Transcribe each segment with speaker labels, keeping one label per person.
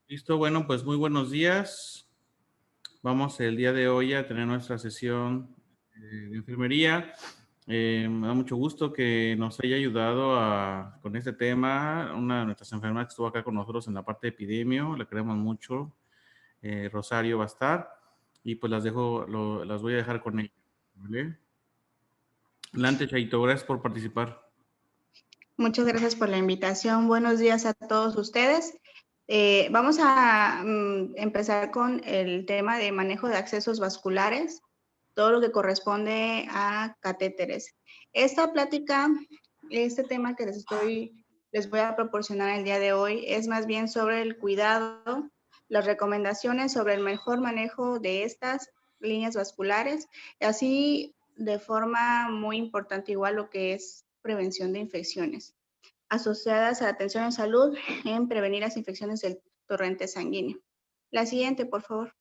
Speaker 1: Listo, bueno, pues muy buenos días. Vamos el día de hoy a tener nuestra sesión de enfermería. Me da mucho gusto que nos haya ayudado con este tema. Una de nuestras enfermeras que estuvo acá con nosotros en la parte de epidemio, la queremos mucho. Rosario va a estar y pues las voy a dejar con ella. ¿Vale? Adelante, Chaito, gracias por participar.
Speaker 2: Muchas gracias por la invitación. Buenos días a todos ustedes. Vamos a empezar con el tema de manejo de accesos vasculares, todo lo que corresponde a catéteres. Esta plática, este tema que les voy a proporcionar el día de hoy es más bien sobre el cuidado, las recomendaciones sobre el mejor manejo de estas líneas vasculares, así de forma muy importante igual lo que es prevención de infecciones asociadas a la atención en salud en prevenir las infecciones del torrente sanguíneo. La siguiente, por favor.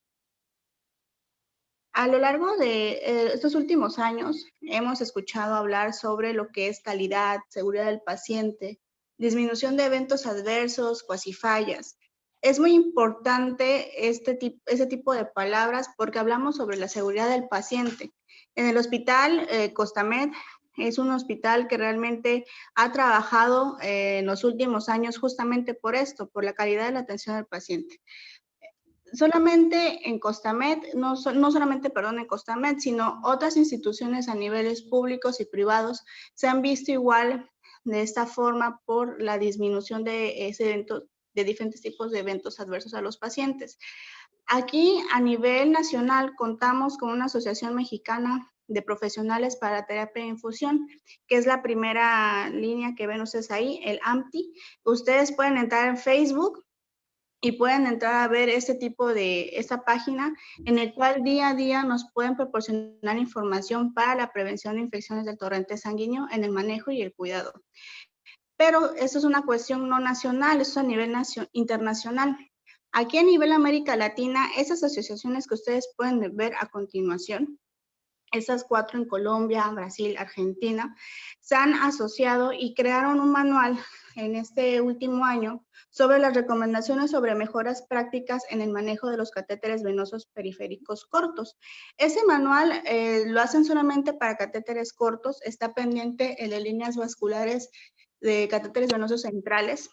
Speaker 2: A lo largo de estos últimos años hemos escuchado hablar sobre lo que es calidad, seguridad del paciente, disminución de eventos adversos, cuasi fallas. Es muy importante ese tipo de palabras porque hablamos sobre la seguridad del paciente. En el hospital Costamed es un hospital que realmente ha trabajado en los últimos años justamente por esto, por la calidad de la atención al paciente. Solamente en Costamed, no solamente, perdón, en Costamed, sino otras instituciones a niveles públicos y privados se han visto igual de esta forma por la disminución de ese evento, de diferentes tipos de eventos adversos a los pacientes. Aquí, a nivel nacional, contamos con una asociación mexicana de profesionales para la terapia de infusión, que es la primera línea que ven ustedes ahí, el AMTI. Ustedes pueden entrar en Facebook y pueden entrar a ver esta página en el cual día a día nos pueden proporcionar información para la prevención de infecciones del torrente sanguíneo en el manejo y el cuidado. Pero eso es una cuestión no nacional, eso es a nivel internacional. Aquí a nivel América Latina, esas asociaciones que ustedes pueden ver a continuación, esas 4 en Colombia, Brasil, Argentina, se han asociado y crearon un manual en este último año sobre las recomendaciones sobre mejoras prácticas en el manejo de los catéteres venosos periféricos cortos. Ese manual lo hacen solamente para catéteres cortos, está pendiente el de líneas vasculares de catéteres venosos centrales.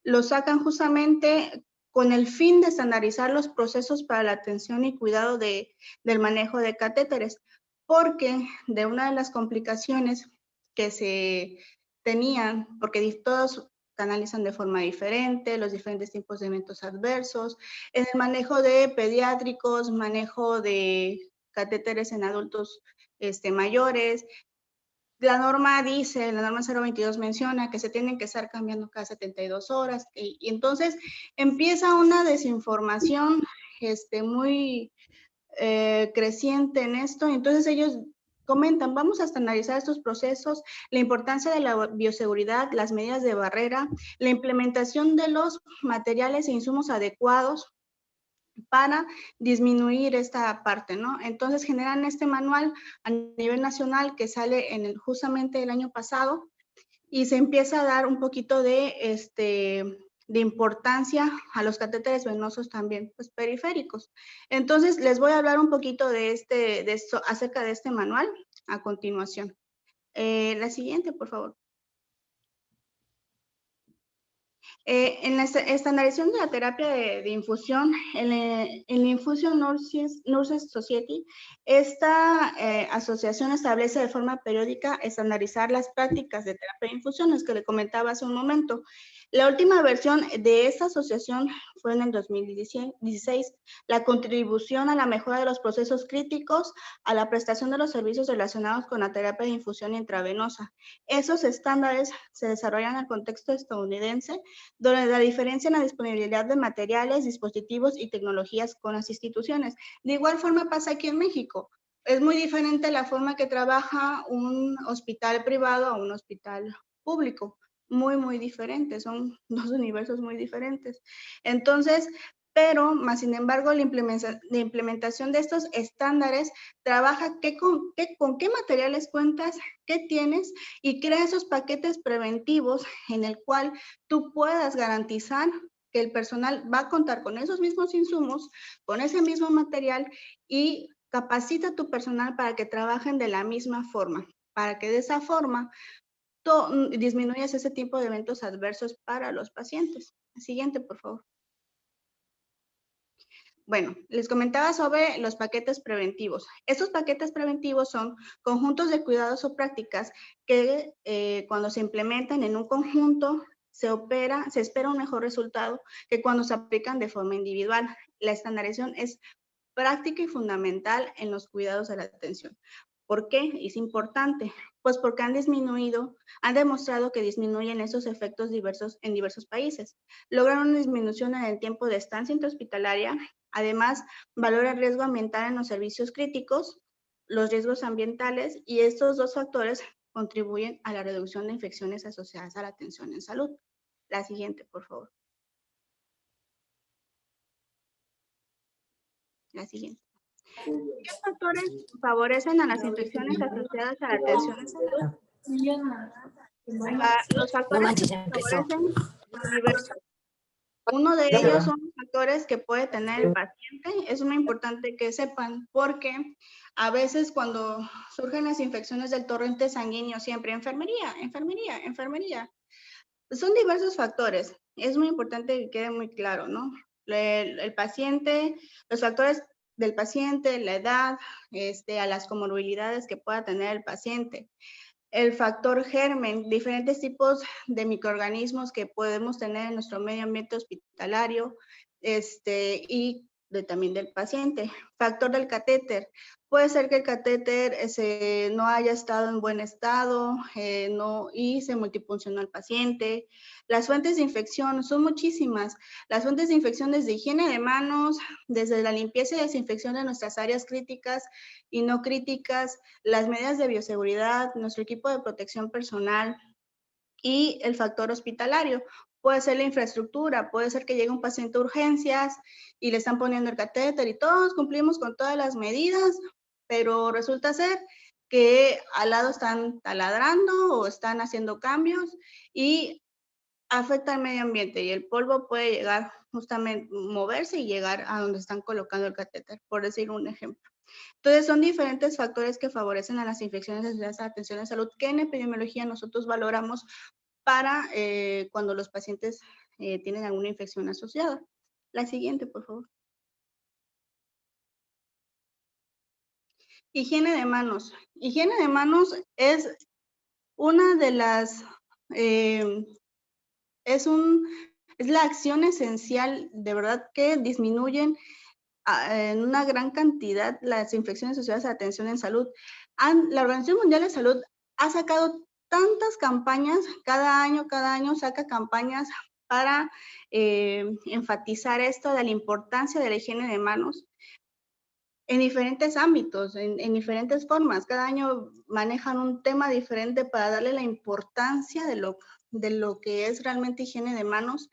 Speaker 2: Lo sacan justamente con el fin de estandarizar los procesos para la atención y cuidado del manejo de catéteres, porque de una de las complicaciones que se tenían, porque todos canalizan de forma diferente, los diferentes tipos de eventos adversos, en el manejo de pediátricos, manejo de catéteres en adultos mayores. La norma 022 menciona que se tienen que estar cambiando cada 72 horas y entonces empieza una desinformación muy creciente en esto. Entonces ellos comentan, vamos a estandarizar estos procesos, la importancia de la bioseguridad, las medidas de barrera, la implementación de los materiales e insumos adecuados para disminuir esta parte, ¿no? Entonces generan este manual a nivel nacional que sale justamente el año pasado y se empieza a dar un poquito de importancia a los catéteres venosos también, pues periféricos. Entonces les voy a hablar un poquito acerca de este manual a continuación. La siguiente, por favor. En la estandarización de la terapia de infusión, en la Infusion Nurses Society, esta asociación establece de forma periódica estandarizar las prácticas de terapia de infusiones que le comentaba hace un momento. La última versión de esta asociación fue en el 2016, la contribución a la mejora de los procesos críticos a la prestación de los servicios relacionados con la terapia de infusión intravenosa. Esos estándares se desarrollan en el contexto estadounidense, donde la diferencia en la disponibilidad de materiales, dispositivos y tecnologías con las instituciones. De igual forma pasa aquí en México. Es muy diferente la forma que trabaja un hospital privado a un hospital público. Muy, muy diferente. Son dos universos muy diferentes. Entonces, pero, más sin embargo, la implementación de estos estándares trabaja con qué materiales cuentas, qué tienes y crea esos paquetes preventivos en el cual tú puedas garantizar que el personal va a contar con esos mismos insumos, con ese mismo material y capacita a tu personal para que trabajen de la misma forma, para que de esa forma disminuyas ese tipo de eventos adversos para los pacientes. Siguiente, por favor. Bueno, les comentaba sobre los paquetes preventivos. Estos paquetes preventivos son conjuntos de cuidados o prácticas que cuando se implementan en un conjunto se espera un mejor resultado que cuando se aplican de forma individual. La estandarización es práctica y fundamental en los cuidados de la atención. ¿Por qué? Es importante. Pues porque han demostrado que disminuyen esos efectos en diversos países. Logran una disminución en el tiempo de estancia intrahospitalaria. Además, valora el riesgo ambiental en los servicios críticos, los riesgos ambientales, y estos dos factores contribuyen a la reducción de infecciones asociadas a la atención en salud. La siguiente, por favor. La siguiente. ¿Qué factores favorecen a las infecciones asociadas a la atención en salud? Los factores que favorecen son diversos. Uno de ellos son los factores que puede tener el paciente. Es muy importante que sepan porque a veces cuando surgen las infecciones del torrente sanguíneo, siempre enfermería. Son diversos factores. Es muy importante que quede muy claro, ¿no? El paciente, los factores del paciente, la edad, a las comorbilidades que pueda tener el paciente. El factor germen, diferentes tipos de microorganismos que podemos tener en nuestro medio ambiente hospitalario, y también del paciente. Factor del catéter. Puede ser que el catéter no haya estado en buen estado y se multifuncionó al paciente. Las fuentes de infección son muchísimas. Las fuentes de infección desde higiene de manos, desde la limpieza y desinfección de nuestras áreas críticas y no críticas, las medidas de bioseguridad, nuestro equipo de protección personal y el factor hospitalario. Puede ser la infraestructura, puede ser que llegue un paciente a urgencias y le están poniendo el catéter y todos cumplimos con todas las medidas, pero resulta ser que al lado están taladrando o están haciendo cambios y afecta al medio ambiente y el polvo puede llegar justamente, moverse y llegar a donde están colocando el catéter, por decir un ejemplo. Entonces, son diferentes factores que favorecen a las infecciones asociadas a la atención de salud que en epidemiología nosotros valoramos para cuando los pacientes tienen alguna infección asociada. La siguiente, por favor. Higiene de manos. Higiene de manos es una de las, es la acción esencial, de verdad, que disminuyen en una gran cantidad las infecciones asociadas a la atención en salud. La Organización Mundial de Salud ha sacado tantas campañas, cada año saca campañas para enfatizar esto de la importancia de la higiene de manos en diferentes ámbitos, en diferentes formas. Cada año manejan un tema diferente para darle la importancia de lo que es realmente higiene de manos.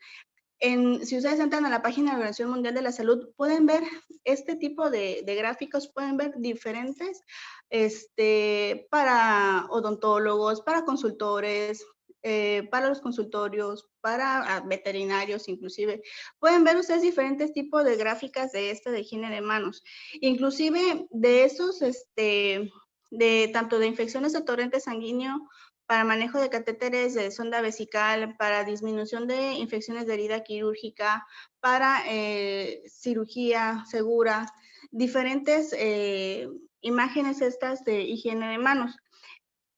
Speaker 2: Si ustedes entran a la página de la Organización Mundial de la Salud, pueden ver este tipo de gráficos, pueden ver diferentes para odontólogos, para consultores, para los consultorios, para veterinarios inclusive. Pueden ver ustedes diferentes tipos de gráficas de higiene de manos. Inclusive de esos, tanto de infecciones de torrente sanguíneo, para manejo de catéteres de sonda vesical, para disminución de infecciones de herida quirúrgica, para cirugía segura, diferentes imágenes estas de higiene de manos.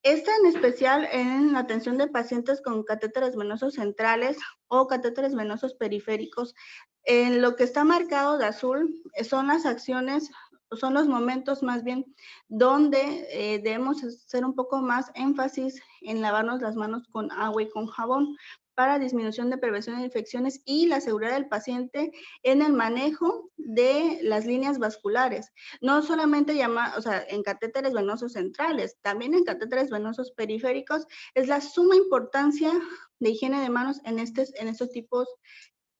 Speaker 2: Esta en especial en la atención de pacientes con catéteres venosos centrales o catéteres venosos periféricos. En lo que está marcado de azul son las acciones, son los momentos más bien donde debemos hacer un poco más énfasis en lavarnos las manos con agua y con jabón para disminución de prevención de infecciones y la seguridad del paciente en el manejo de las líneas vasculares. No solamente en catéteres venosos centrales, también en catéteres venosos periféricos, es la suma importancia de higiene de manos en estos tipos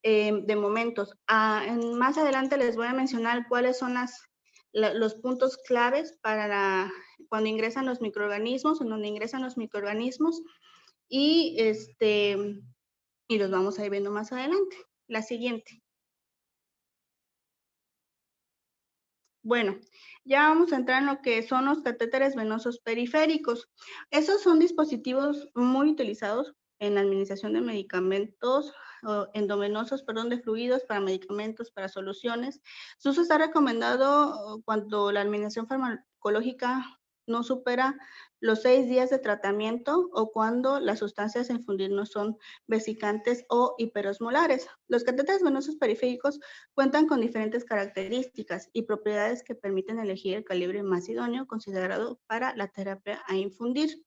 Speaker 2: de momentos. Más adelante les voy a mencionar cuáles son los puntos claves para cuando ingresan los microorganismos, en donde ingresan los microorganismos, y los vamos a ir viendo más adelante. La siguiente. Bueno, ya vamos a entrar en lo que son los catéteres venosos periféricos. Esos son dispositivos muy utilizados en la administración de medicamentos, o endovenosos, perdón, de fluidos para medicamentos, para soluciones. Su uso está recomendado cuando la administración farmacológica no supera los 6 días de tratamiento o cuando las sustancias a infundir no son vesicantes o hiperosmolares. Los catéteres venosos periféricos cuentan con diferentes características y propiedades que permiten elegir el calibre más idóneo considerado para la terapia a infundir.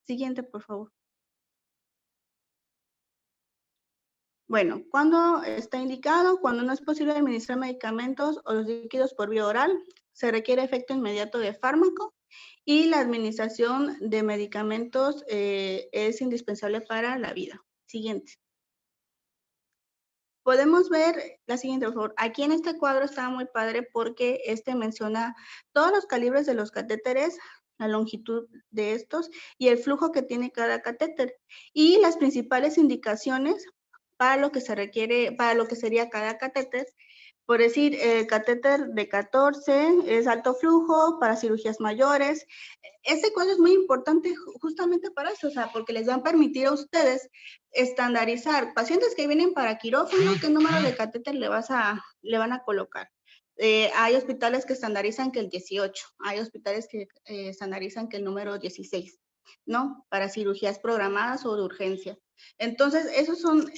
Speaker 2: Siguiente, por favor. Bueno, ¿cuándo está indicado? Cuando no es posible administrar medicamentos o los líquidos por vía oral, se requiere efecto inmediato de fármaco y la administración de medicamentos es indispensable para la vida. Siguiente. Podemos ver la siguiente, por favor. Aquí en este cuadro está muy padre porque menciona todos los calibres de los catéteres, la longitud de estos y el flujo que tiene cada catéter y las principales indicaciones para lo que se requiere, para lo que sería cada catéter. Por decir, el catéter de 14 es alto flujo para cirugías mayores. Este cuadro es muy importante justamente para eso, o sea, porque les va a permitir a ustedes estandarizar pacientes que vienen para quirófano, qué número de catéter le van a colocar. Hay hospitales que estandarizan que el 18, hay hospitales que estandarizan que el número 16, ¿no? Para cirugías programadas o de urgencia. Entonces,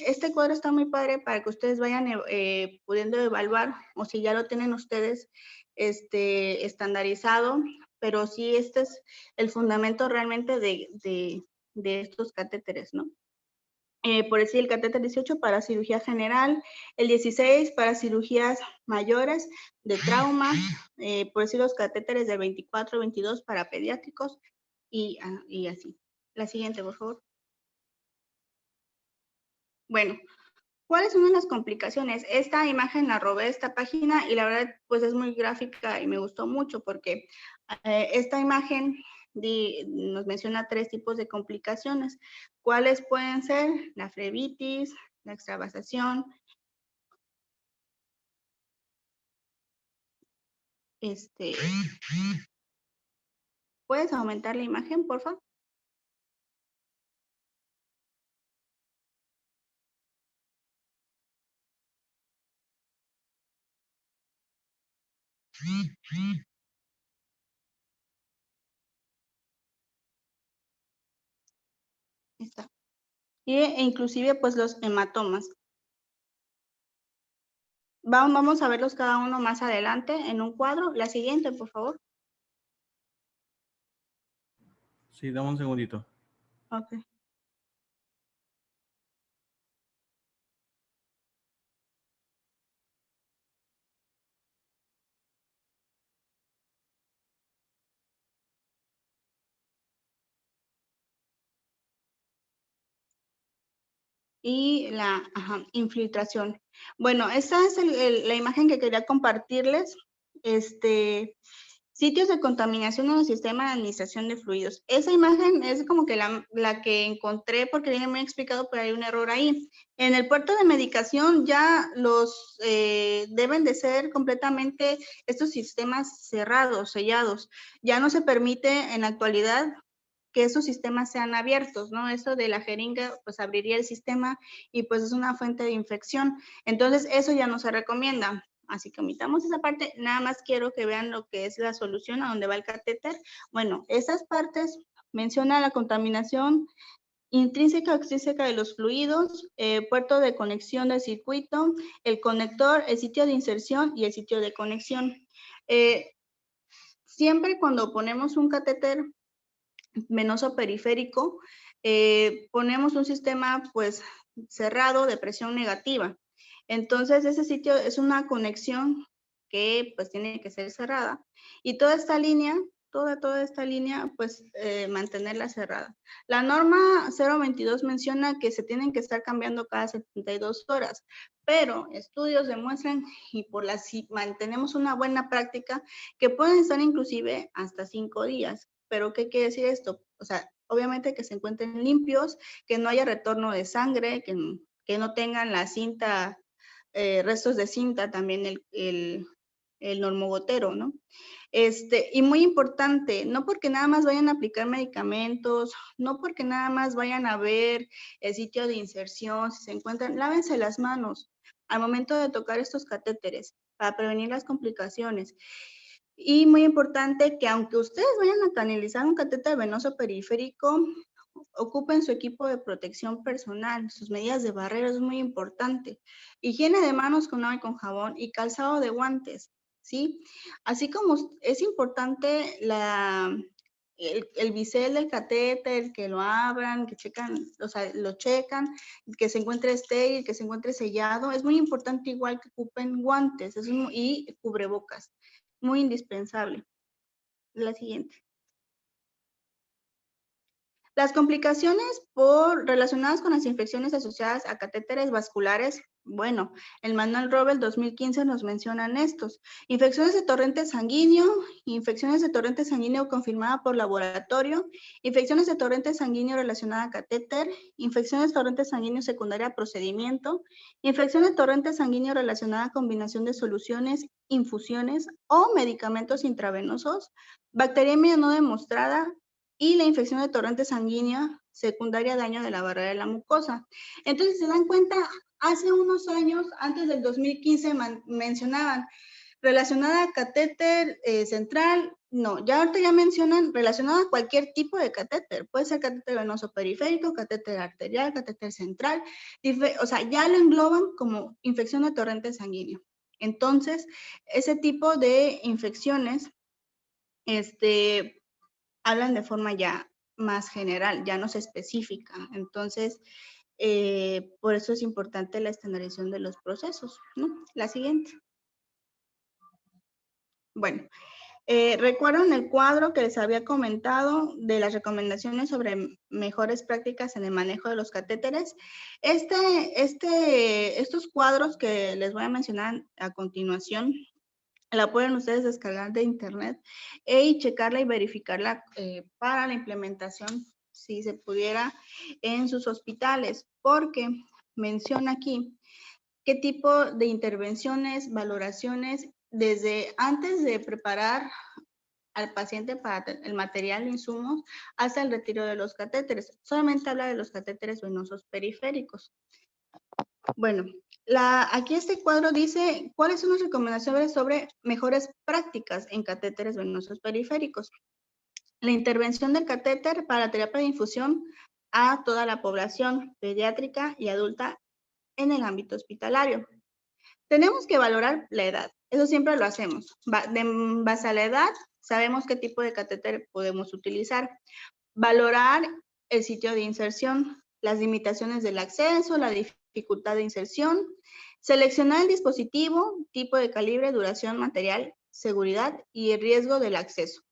Speaker 2: este cuadro está muy padre para que ustedes vayan pudiendo evaluar, o si ya lo tienen ustedes estandarizado, pero sí este es el fundamento realmente de estos catéteres, ¿no? Por decir, el catéter 18 para cirugía general, el 16 para cirugías mayores de trauma, por decir los catéteres del 24, 22 para pediátricos y así. La siguiente, por favor. Bueno, ¿cuáles son las complicaciones? Esta imagen la robé de esta página y la verdad pues es muy gráfica y me gustó mucho porque esta imagen nos menciona 3 tipos de complicaciones. ¿Cuáles pueden ser? La flebitis, la extravasación, ¿puedes aumentar la imagen, por favor? Está. E inclusive pues los hematomas. Vamos a verlos cada uno más adelante en un cuadro. La siguiente, por favor.
Speaker 1: Sí, dame un segundito.
Speaker 2: Ok. Y la infiltración. Bueno, esta es la imagen que quería compartirles. Sitios de contaminación en el sistema de administración de fluidos. Esa imagen es como que la que encontré porque viene muy explicado, pero hay un error ahí. En el puerto de medicación ya los deben de ser completamente estos sistemas cerrados, sellados. Ya no se permite en la actualidad que esos sistemas sean abiertos, ¿no? Eso de la jeringa, pues abriría el sistema y pues es una fuente de infección. Entonces, eso ya no se recomienda. Así que omitamos esa parte. Nada más quiero que vean lo que es la solución a donde va el catéter. Bueno, esas partes menciona la contaminación intrínseca o extrínseca de los fluidos, puerto de conexión del circuito, el conector, el sitio de inserción y el sitio de conexión. Siempre cuando ponemos un catéter venoso periférico, ponemos un sistema pues cerrado de presión negativa. Entonces ese sitio es una conexión que pues tiene que ser cerrada y toda esta línea, toda esta línea pues mantenerla cerrada. La norma 022 menciona que se tienen que estar cambiando cada 72 horas, pero estudios demuestran y si mantenemos una buena práctica que pueden estar inclusive hasta 5 días. Pero, ¿qué quiere decir esto? O sea, obviamente que se encuentren limpios, que no haya retorno de sangre, que no tengan la cinta restos de cinta, también el normogotero, ¿no? Y muy importante, no porque nada más vayan a aplicar medicamentos, no porque nada más vayan a ver el sitio de inserción, si se encuentran, lávense las manos al momento de tocar estos catéteres para prevenir las complicaciones. Y muy importante que aunque ustedes vayan a canalizar un catéter venoso periférico, ocupen su equipo de protección personal, sus medidas de barrera es muy importante. Higiene de manos con agua y con jabón y calzado de guantes, ¿sí? Así como es importante el bisel del catéter, que lo abran, que checan, o sea, lo checan, que se encuentre estéril, que se encuentre sellado. Es muy importante igual que ocupen guantes y cubrebocas. Muy indispensable. La siguiente. Las complicaciones relacionadas con las infecciones asociadas a catéteres vasculares, bueno, el manual Robel 2015 nos mencionan estos. Infecciones de torrente sanguíneo, infecciones de torrente sanguíneo confirmada por laboratorio, infecciones de torrente sanguíneo relacionada a catéter, infecciones de torrente sanguíneo secundaria a procedimiento, infección de torrente sanguíneo relacionada a combinación de soluciones, infusiones o medicamentos intravenosos, bacteriemia no demostrada, y la infección de torrente sanguíneo secundaria a daño de la barrera de la mucosa. Entonces, se dan cuenta, hace unos años, antes del 2015, mencionaban relacionada a catéter central, no, ya ahorita ya mencionan relacionada a cualquier tipo de catéter, puede ser catéter venoso periférico, catéter arterial, catéter central, o sea, ya lo engloban como infección de torrente sanguíneo. Entonces, ese tipo de infecciones, hablan de forma ya más general, ya no se específica. Entonces, por eso es importante la estandarización de los procesos, ¿no? La siguiente. Bueno, ¿recuerdan el cuadro que les había comentado de las recomendaciones sobre mejores prácticas en el manejo de los catéteres? Estos cuadros que les voy a mencionar a continuación, la pueden ustedes descargar de internet y checarla y verificarla para la implementación, si se pudiera, en sus hospitales, porque menciona aquí qué tipo de intervenciones, valoraciones, desde antes de preparar al paciente para el material de insumos hasta el retiro de los catéteres. Solamente habla de los catéteres venosos periféricos. Bueno, aquí este cuadro dice cuáles son las recomendaciones sobre mejores prácticas en catéteres venosos periféricos. La intervención del catéter para terapia de infusión a toda la población pediátrica y adulta en el ámbito hospitalario. Tenemos que valorar la edad, eso siempre lo hacemos. En base a la edad, sabemos qué tipo de catéter podemos utilizar. Valorar el sitio de inserción, las limitaciones del acceso, la dificultad de inserción, seleccionar el dispositivo, tipo de calibre, duración, material, seguridad y el riesgo del acceso.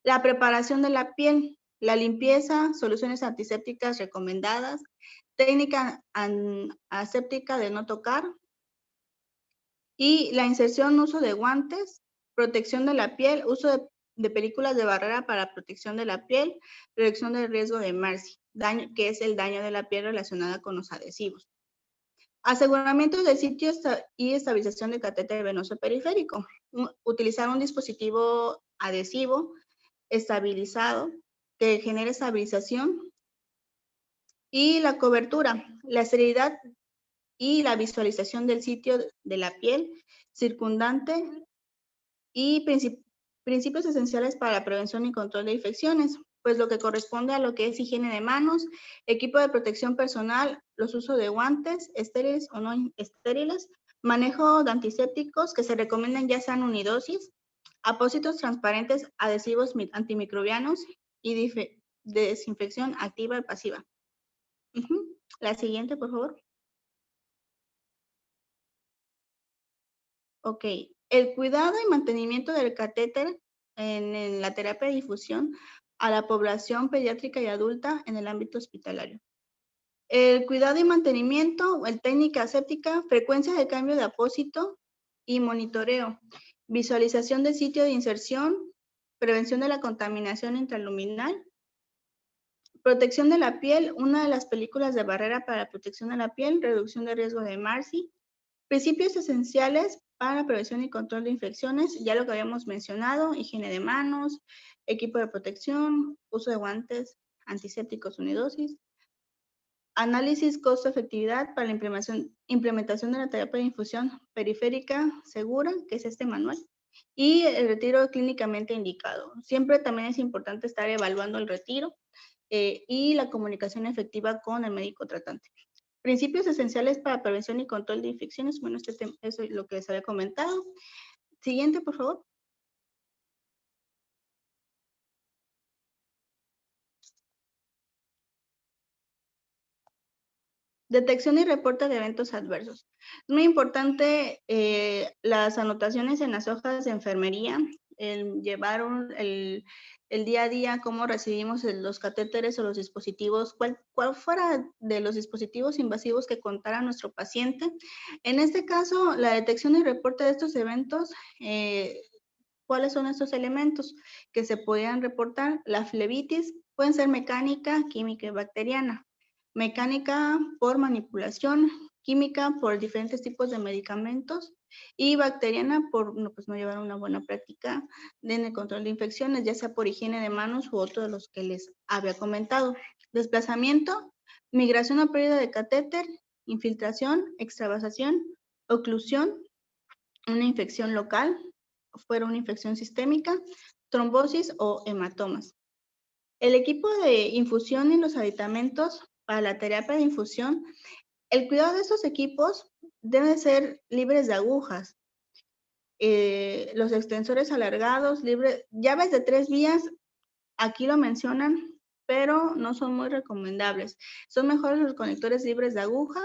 Speaker 2: La preparación de la piel, la limpieza, soluciones antisépticas recomendadas, técnica aséptica de no tocar y la inserción, uso de guantes, protección de la piel, uso de películas de barrera para protección de la piel, reducción del riesgo de MRSI, que es el daño de la piel relacionada con los adhesivos. Aseguramiento del sitio y estabilización del catéter venoso periférico. Utilizar un dispositivo adhesivo estabilizado que genere estabilización. Y la cobertura, la esterilidad y la visualización del sitio de la piel circundante y principios esenciales para la prevención y control de infecciones, pues lo que corresponde a lo que es higiene de manos, equipo de protección personal, los usos de guantes, estériles o no estériles, manejo de antisépticos que se recomiendan ya sean unidosis, apósitos transparentes, adhesivos antimicrobianos y desinfección activa y pasiva. La siguiente, por favor. Ok, el cuidado y mantenimiento del catéter en la terapia de difusión a la población pediátrica y adulta en el ámbito hospitalario. El cuidado y mantenimiento, el técnica aséptica, frecuencia de cambio de apósito y monitoreo, visualización del sitio de inserción, prevención de la contaminación intraluminal, protección de la piel, una de las películas de barrera para la protección de la piel, reducción de riesgo de MRSI, Principios esenciales para la prevención y control de infecciones, ya lo que habíamos mencionado: higiene de manos, equipo de protección, uso de guantes, antisépticos unidosis. Análisis costo-efectividad para la implementación de la terapia de infusión periférica segura, que es este manual, y el retiro clínicamente indicado. Siempre también es importante estar evaluando el retiro y la comunicación efectiva con el médico tratante. Principios esenciales para prevención y control de infecciones. Bueno, eso es lo que les había comentado. Siguiente, por favor. Detección y reporte de eventos adversos. Es muy importante las anotaciones en las hojas de enfermería, el llevar el día a día, cómo recibimos los catéteres o los dispositivos, cuál fuera de los dispositivos invasivos que contara nuestro paciente. En este caso, la detección y reporte de estos eventos, ¿cuáles son estos elementos que se podían reportar? La flebitis pueden ser mecánica, química y bacteriana. Mecánica por manipulación, química por diferentes tipos de medicamentos y bacteriana por pues no llevar una buena práctica en el control de infecciones, ya sea por higiene de manos u otro de los que les había comentado. Desplazamiento, migración o pérdida de catéter, infiltración, extravasación, oclusión, una infección local, fuera una infección sistémica, trombosis o hematomas. El equipo de infusión y los aditamentos para la terapia de infusión, el cuidado de estos equipos debe ser libres de agujas. Los extensores alargados, llaves de 3 vías, aquí lo mencionan, pero no son muy recomendables. Son mejores los conectores libres de aguja.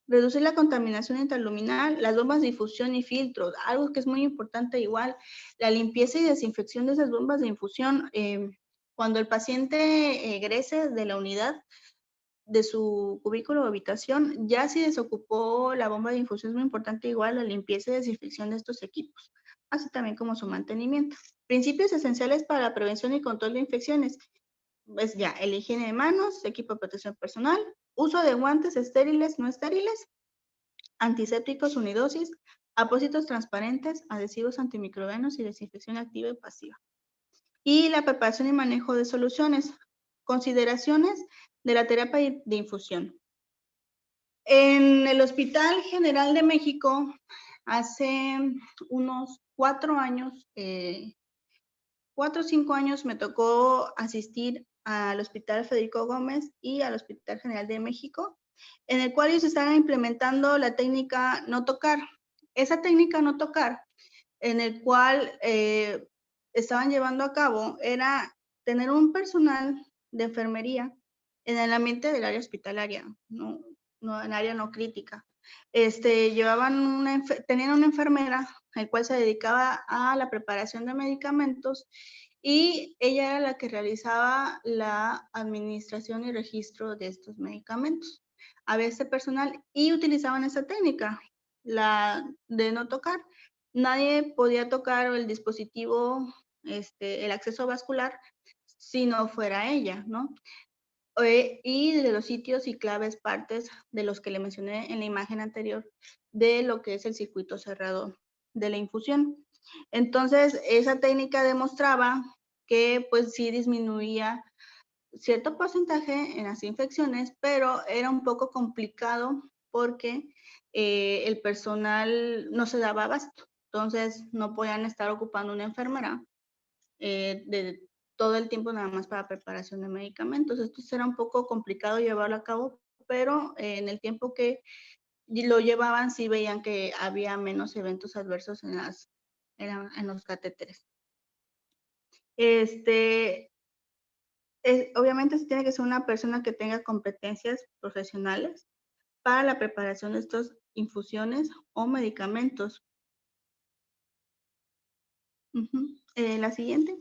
Speaker 2: Reducir la contaminación interluminal, las bombas de infusión y filtros, algo que es muy importante igual, la limpieza y desinfección de esas bombas de infusión. Cuando el paciente egrese de la unidad, de su cubículo o habitación, ya si desocupó la bomba de infusión, es muy importante igual la limpieza y desinfección de estos equipos, así también como su mantenimiento. Principios esenciales para la prevención y control de infecciones. Pues ya, el higiene de manos, equipo de protección personal, uso de guantes estériles, no estériles, antisépticos unidosis, apósitos transparentes, adhesivos antimicrobianos y desinfección activa y pasiva. Y la preparación y manejo de soluciones. Consideraciones de la terapia de infusión. En el Hospital General de México, hace unos 4 años, 4 o 5 años, me tocó asistir al Hospital Federico Gómez y al Hospital General de México, en el cual ellos estaban implementando la técnica no tocar. Esa técnica no tocar, en el cual estaban llevando a cabo, era tener un personal de enfermería en el ambiente del área hospitalaria, no en área no crítica. Tenían una enfermera, el cual se dedicaba a la preparación de medicamentos, y ella era la que realizaba la administración y registro de estos medicamentos. Había este personal y utilizaban esa técnica, la de no tocar. Nadie podía tocar el dispositivo, el acceso vascular, si no fuera ella, ¿no? Y de los sitios y claves partes de los que le mencioné en la imagen anterior, de lo que es el circuito cerrado de la infusión. Entonces, esa técnica demostraba que pues sí disminuía cierto porcentaje en las infecciones, pero era un poco complicado porque el personal no se daba abasto. Entonces, no podían estar ocupando una enfermera de todo el tiempo nada más para preparación de medicamentos. Esto será un poco complicado llevarlo a cabo, pero en el tiempo que lo llevaban sí veían que había menos eventos adversos en los catéteres. Obviamente se tiene que ser una persona que tenga competencias profesionales para la preparación de estas infusiones o medicamentos. La siguiente.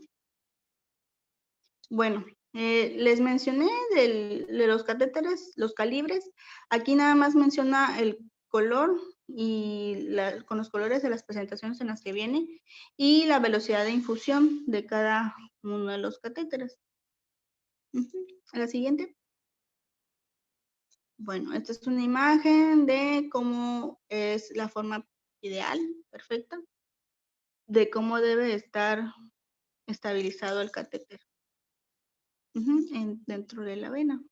Speaker 2: Bueno, les mencioné de los catéteres, los calibres. Aquí nada más menciona el color y con los colores de las presentaciones en las que viene y la velocidad de infusión de cada uno de los catéteres. La siguiente. Bueno, esta es una imagen de cómo es la forma ideal, perfecta, de cómo debe estar estabilizado el catéter dentro de la vena.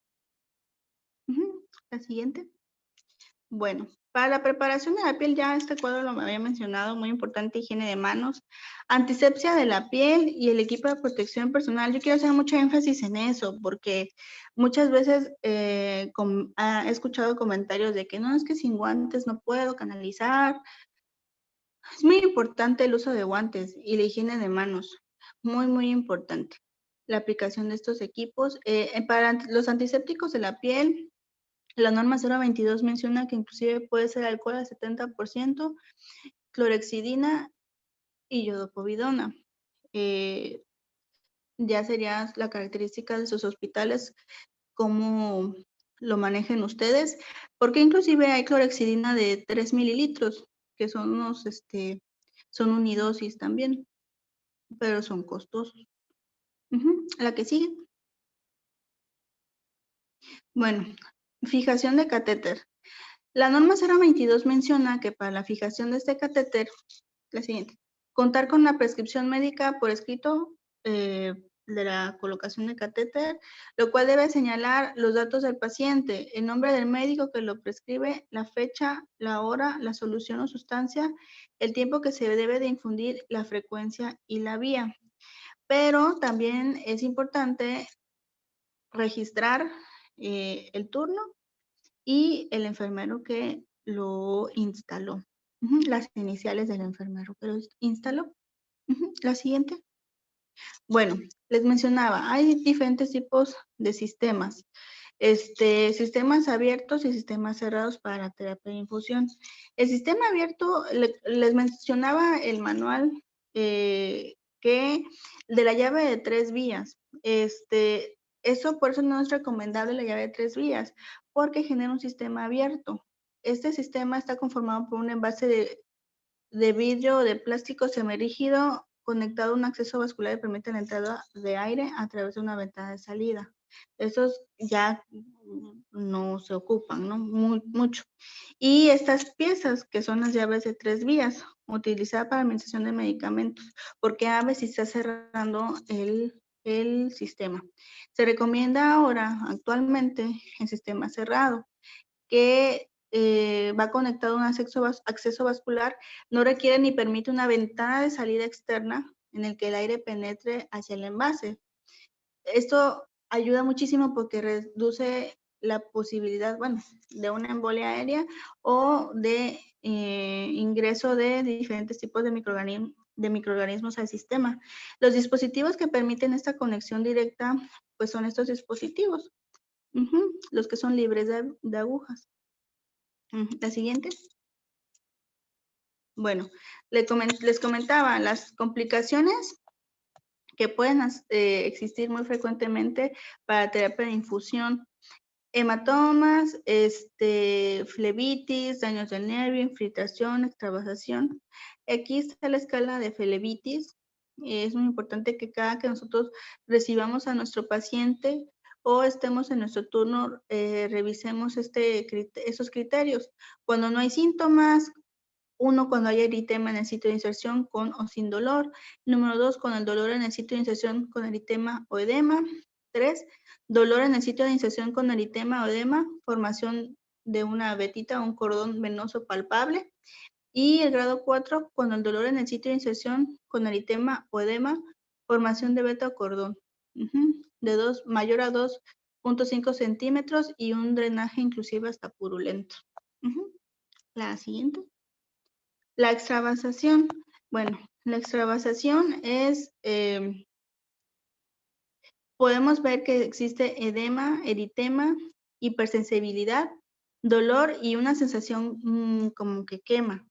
Speaker 2: La siguiente. Bueno, para la preparación de la piel, ya este cuadro lo había mencionado, muy importante, higiene de manos, antisepsia de la piel y el equipo de protección personal. Yo quiero hacer mucho énfasis en eso, porque muchas veces he escuchado comentarios de que no, es que sin guantes no puedo canalizar. Es muy importante el uso de guantes y la higiene de manos, muy, muy importante. La aplicación de estos equipos. Para los antisépticos de la piel, la norma 022 menciona que inclusive puede ser alcohol al 70%, clorexidina y iodopovidona. Ya sería la característica de sus hospitales, cómo lo manejen ustedes, porque inclusive hay clorexidina de 3 mililitros, que son unos, son unidosis también, pero son costosos. La que sigue. Bueno, fijación de catéter. La norma 022 menciona que para la fijación de este catéter, la siguiente, contar con la prescripción médica por escrito de la colocación de catéter, lo cual debe señalar los datos del paciente, el nombre del médico que lo prescribe, la fecha, la hora, la solución o sustancia, el tiempo que se debe de infundir, la frecuencia y la vía. Pero también es importante registrar el turno y el enfermero que lo instaló. Las iniciales del enfermero que lo instaló. La siguiente. Bueno, les mencionaba, hay diferentes tipos de sistemas. Sistemas abiertos y sistemas cerrados para la terapia de infusión. El sistema abierto, les mencionaba el manual que de la llave de 3 vías. Eso por eso no es recomendable la llave de 3 vías, porque genera un sistema abierto. Este sistema está conformado por un envase de vidrio o de plástico semirrígido conectado a un acceso vascular y permite la entrada de aire a través de una ventana de salida. Esos ya no se ocupan, ¿no? Mucho. Y estas piezas, que son las llaves de 3 vías, utilizadas para administración de medicamentos, porque a veces está cerrando el sistema. Se recomienda ahora, actualmente, el sistema cerrado, que va conectado a un acceso vascular, no requiere ni permite una ventana de salida externa en el que el aire penetre hacia el envase. Esto ayuda muchísimo porque reduce la posibilidad, bueno, de una embolia aérea o de ingreso de diferentes tipos de microorganismos al sistema. Los dispositivos que permiten esta conexión directa, pues son estos dispositivos, los que son libres de agujas. La siguiente. Bueno, les comentaba las complicaciones que pueden existir muy frecuentemente para terapia de infusión. Hematomas, flebitis, daños del nervio, infiltración, extravasación. Aquí está la escala de flebitis. Es muy importante que cada que nosotros recibamos a nuestro paciente o estemos en nuestro turno, revisemos esos criterios. Cuando no hay síntomas, 1, cuando hay eritema en el sitio de inserción con o sin dolor. Número 2, con el dolor en el sitio de inserción con eritema o edema. 3, dolor en el sitio de inserción con eritema o edema, formación de una vetita o un cordón venoso palpable. Y el grado 4, con el dolor en el sitio de inserción con eritema o edema, formación de beta o cordón. De mayor a 2.5 centímetros y un drenaje inclusive hasta purulento. La siguiente. La extravasación. Bueno, la extravasación es, podemos ver que existe edema, eritema, hipersensibilidad, dolor y una sensación como que quema,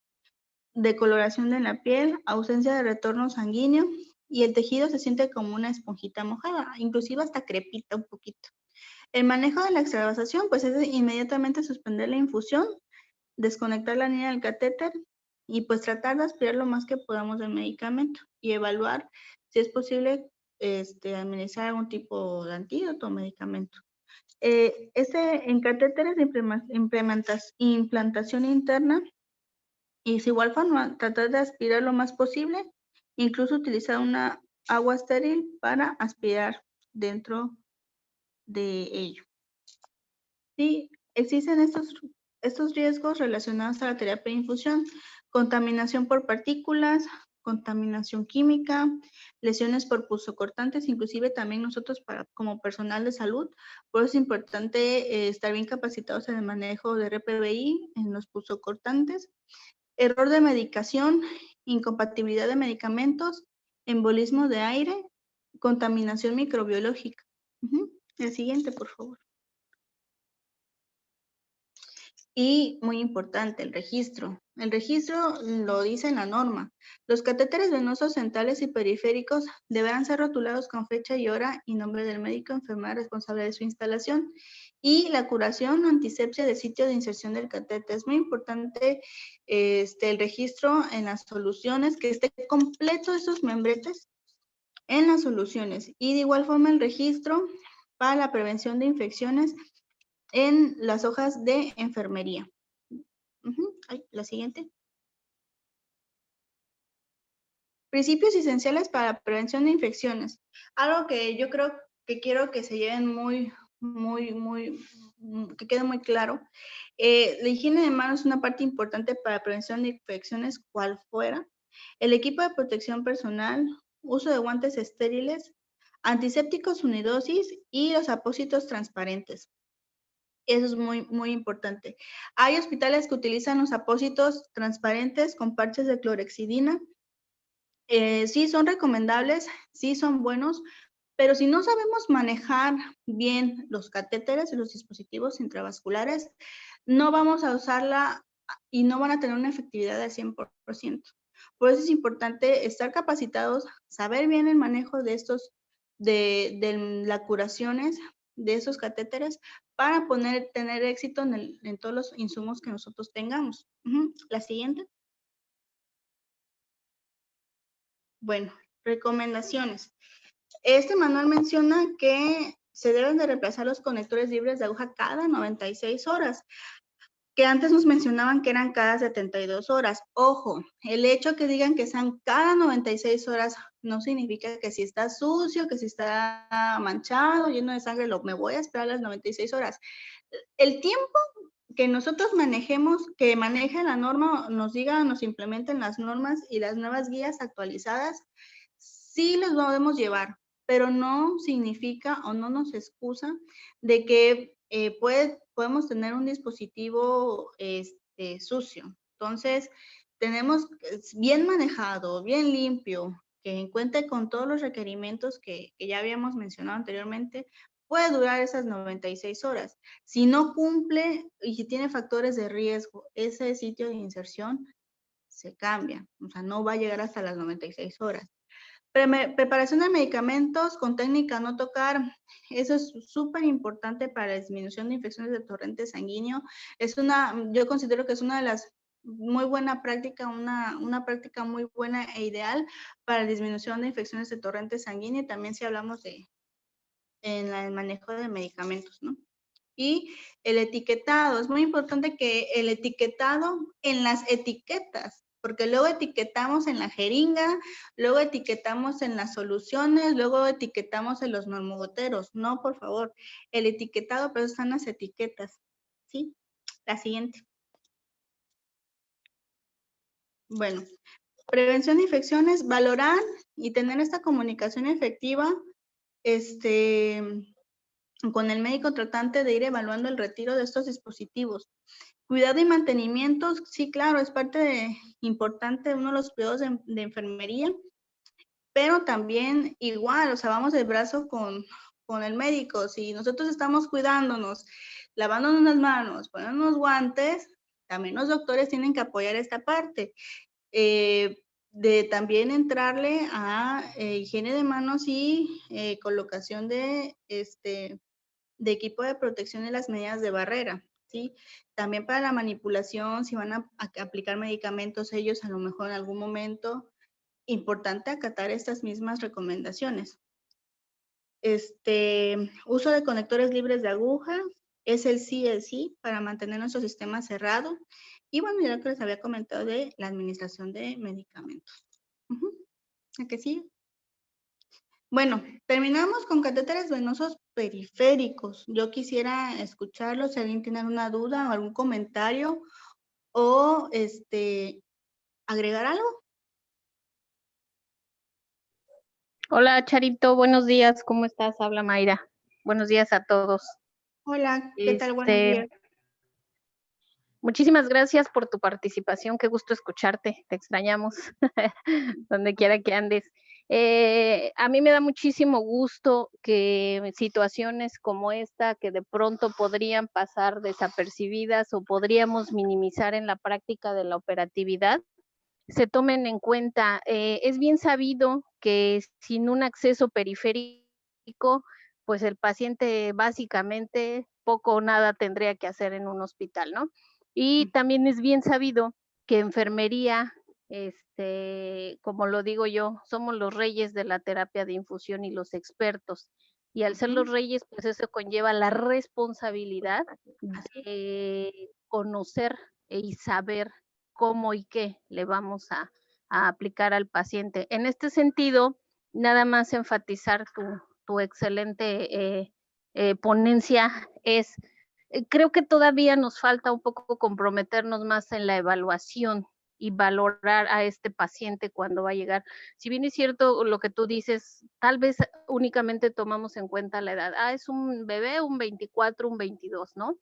Speaker 2: decoloración de la piel, ausencia de retorno sanguíneo y el tejido se siente como una esponjita mojada, inclusive hasta crepita un poquito. El manejo de la extravasación pues es inmediatamente suspender la infusión, desconectar la línea del catéter y pues tratar de aspirar lo más que podamos del medicamento y evaluar si es posible administrar algún tipo de antídoto o medicamento. En catéteres de implantación interna, y de igual forma, tratar de aspirar lo más posible, incluso utilizar una agua estéril para aspirar dentro de ello. Sí, existen estos riesgos relacionados a la terapia de infusión: contaminación por partículas, contaminación química, lesiones por punzocortantes, inclusive también nosotros como personal de salud, por eso es importante estar bien capacitados en el manejo de RPBI en los punzocortantes, error de medicación, incompatibilidad de medicamentos, embolismo de aire, contaminación microbiológica. El siguiente, por favor. Y muy importante, el registro. El registro lo dice en la norma. Los catéteres venosos centrales y periféricos deberán ser rotulados con fecha y hora y nombre del médico enfermera responsable de su instalación. Y la curación o antisepsia del sitio de inserción del catéter. Es muy importante el registro en las soluciones, que esté completo esos membretes en las soluciones. Y de igual forma el registro para la prevención de infecciones en las hojas de enfermería. La siguiente. Principios esenciales para la prevención de infecciones. Algo que yo creo que quiero que se lleven que quede muy claro. La higiene de manos es una parte importante para la prevención de infecciones, cual fuera. El equipo de protección personal, uso de guantes estériles, antisépticos unidosis y los apósitos transparentes. Eso es muy importante. Hay hospitales que utilizan los apósitos transparentes con parches de clorexidina. Sí son recomendables, sí son buenos, pero si no sabemos manejar bien los catéteres y los dispositivos intravasculares, no vamos a usarla y no van a tener una efectividad del 100%. Por eso es importante estar capacitados, saber bien el manejo de de las curaciones de esos catéteres para tener éxito en todos los insumos que nosotros tengamos. La siguiente. Bueno, recomendaciones. Este manual menciona que se deben de reemplazar los conectores libres de aguja cada 96 horas, que antes nos mencionaban que eran cada 72 horas. Ojo, el hecho que digan que sean cada 96 horas no significa que si está sucio, que si está manchado, lleno de sangre, me voy a esperar las 96 horas. El tiempo que nosotros manejemos, que maneje la norma, nos implementen las normas y las nuevas guías actualizadas, sí los podemos llevar, pero no significa o no nos excusa de que podemos tener un dispositivo sucio. Entonces, tenemos bien manejado, bien limpio, que cuente con todos los requerimientos que ya habíamos mencionado anteriormente, puede durar esas 96 horas. Si no cumple y si tiene factores de riesgo, ese sitio de inserción se cambia, o sea, no va a llegar hasta las 96 horas. Preparación de medicamentos con técnica no tocar, eso es súper importante para la disminución de infecciones de torrente sanguíneo. Yo considero que es una de las muy buena práctica, una práctica muy buena e ideal para la disminución de infecciones de torrente sanguíneo, y también si hablamos en el manejo de medicamentos, ¿no? Y el etiquetado, es muy importante que el etiquetado en las etiquetas, porque luego etiquetamos en la jeringa, luego etiquetamos en las soluciones, luego etiquetamos en los normogoteros. No, por favor, el etiquetado, pero están las etiquetas, ¿sí? La siguiente. Bueno, prevención de infecciones, valorar y tener esta comunicación efectiva, con el médico tratante, de ir evaluando el retiro de estos dispositivos. Cuidado y mantenimiento, sí, claro, es parte importante de uno de los cuidados de enfermería, pero también igual, o sea, vamos del brazo con el médico. Si nosotros estamos cuidándonos, lavándonos las manos, poniéndonos guantes, también los doctores tienen que apoyar esta parte. De también entrarle a higiene de manos y colocación de equipo de protección y las medidas de barrera, ¿sí? También para la manipulación, si van a aplicar medicamentos ellos, a lo mejor en algún momento, importante acatar estas mismas recomendaciones. Uso de conectores libres de aguja, es el sí para mantener nuestro sistema cerrado. Y bueno, ya lo que les había comentado de la administración de medicamentos. ¿A qué sigue? Bueno, terminamos con catéteres venosos periféricos. Yo quisiera escucharlos, si alguien tiene alguna duda o algún comentario o agregar algo.
Speaker 3: Hola Charito, buenos días, ¿cómo estás? Habla Mayra. Buenos días a todos.
Speaker 2: Hola, ¿qué tal? Buenos días.
Speaker 3: Muchísimas gracias por tu participación, qué gusto escucharte, te extrañamos, donde quiera que andes. A mí me da muchísimo gusto que situaciones como esta, que de pronto podrían pasar desapercibidas o podríamos minimizar en la práctica de la operatividad, se tomen en cuenta. Es bien sabido que sin un acceso periférico, pues el paciente básicamente poco o nada tendría que hacer en un hospital, ¿no? Y también es bien sabido que enfermería, como lo digo yo, somos los reyes de la terapia de infusión y los expertos. Y al ser los reyes, pues eso conlleva la responsabilidad de conocer y saber cómo y qué le vamos a aplicar al paciente. En este sentido, nada más enfatizar tu excelente ponencia es, creo que todavía nos falta un poco comprometernos más en la evaluación y valorar a este paciente cuando va a llegar. Si bien es cierto lo que tú dices, tal vez únicamente tomamos en cuenta la edad. Es un bebé, un 24, un 22, ¿no?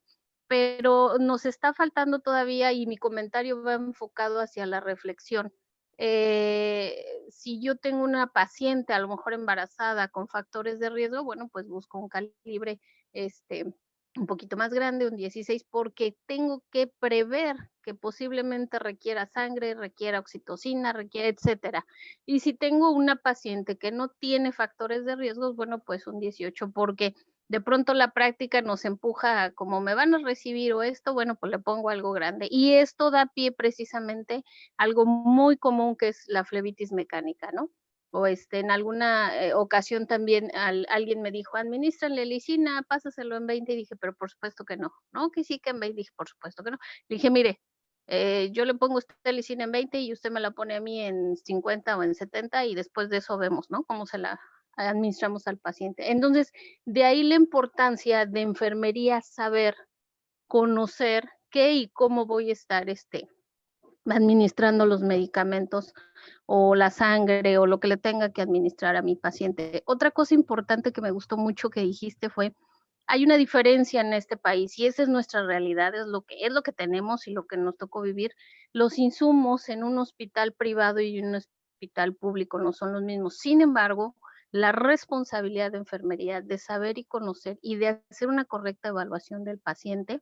Speaker 3: Pero nos está faltando todavía y mi comentario va enfocado hacia la reflexión. Si yo tengo una paciente a lo mejor embarazada con factores de riesgo, bueno, pues busco un calibre un poquito más grande, un 16, porque tengo que prever que posiblemente requiera sangre, requiera oxitocina, requiera, etcétera. Y si tengo una paciente que no tiene factores de riesgo, bueno, pues un 18, porque de pronto la práctica nos empuja a, como me van a recibir o esto, bueno, pues le pongo algo grande. Y esto da pie precisamente a algo muy común que es la flebitis mecánica, ¿no? O en alguna ocasión también alguien me dijo, administranle lisina, pásaselo en 20, y dije, pero por supuesto que no, ¿no? Que sí que en 20, dije, por supuesto que no. Le dije, mire, yo le pongo usted lisina en 20 y usted me la pone a mí en 50 o en 70 y después de eso vemos, ¿no? Cómo se la administramos al paciente. Entonces, de ahí la importancia de enfermería, saber, conocer qué y cómo voy a estar administrando los medicamentos o la sangre o lo que le tenga que administrar a mi paciente. Otra cosa importante que me gustó mucho que dijiste fue, hay una diferencia en este país y esa es nuestra realidad, es lo que tenemos y lo que nos tocó vivir. Los insumos en un hospital privado y un hospital público no son los mismos. Sin embargo, la responsabilidad de enfermería, de saber y conocer y de hacer una correcta evaluación del paciente,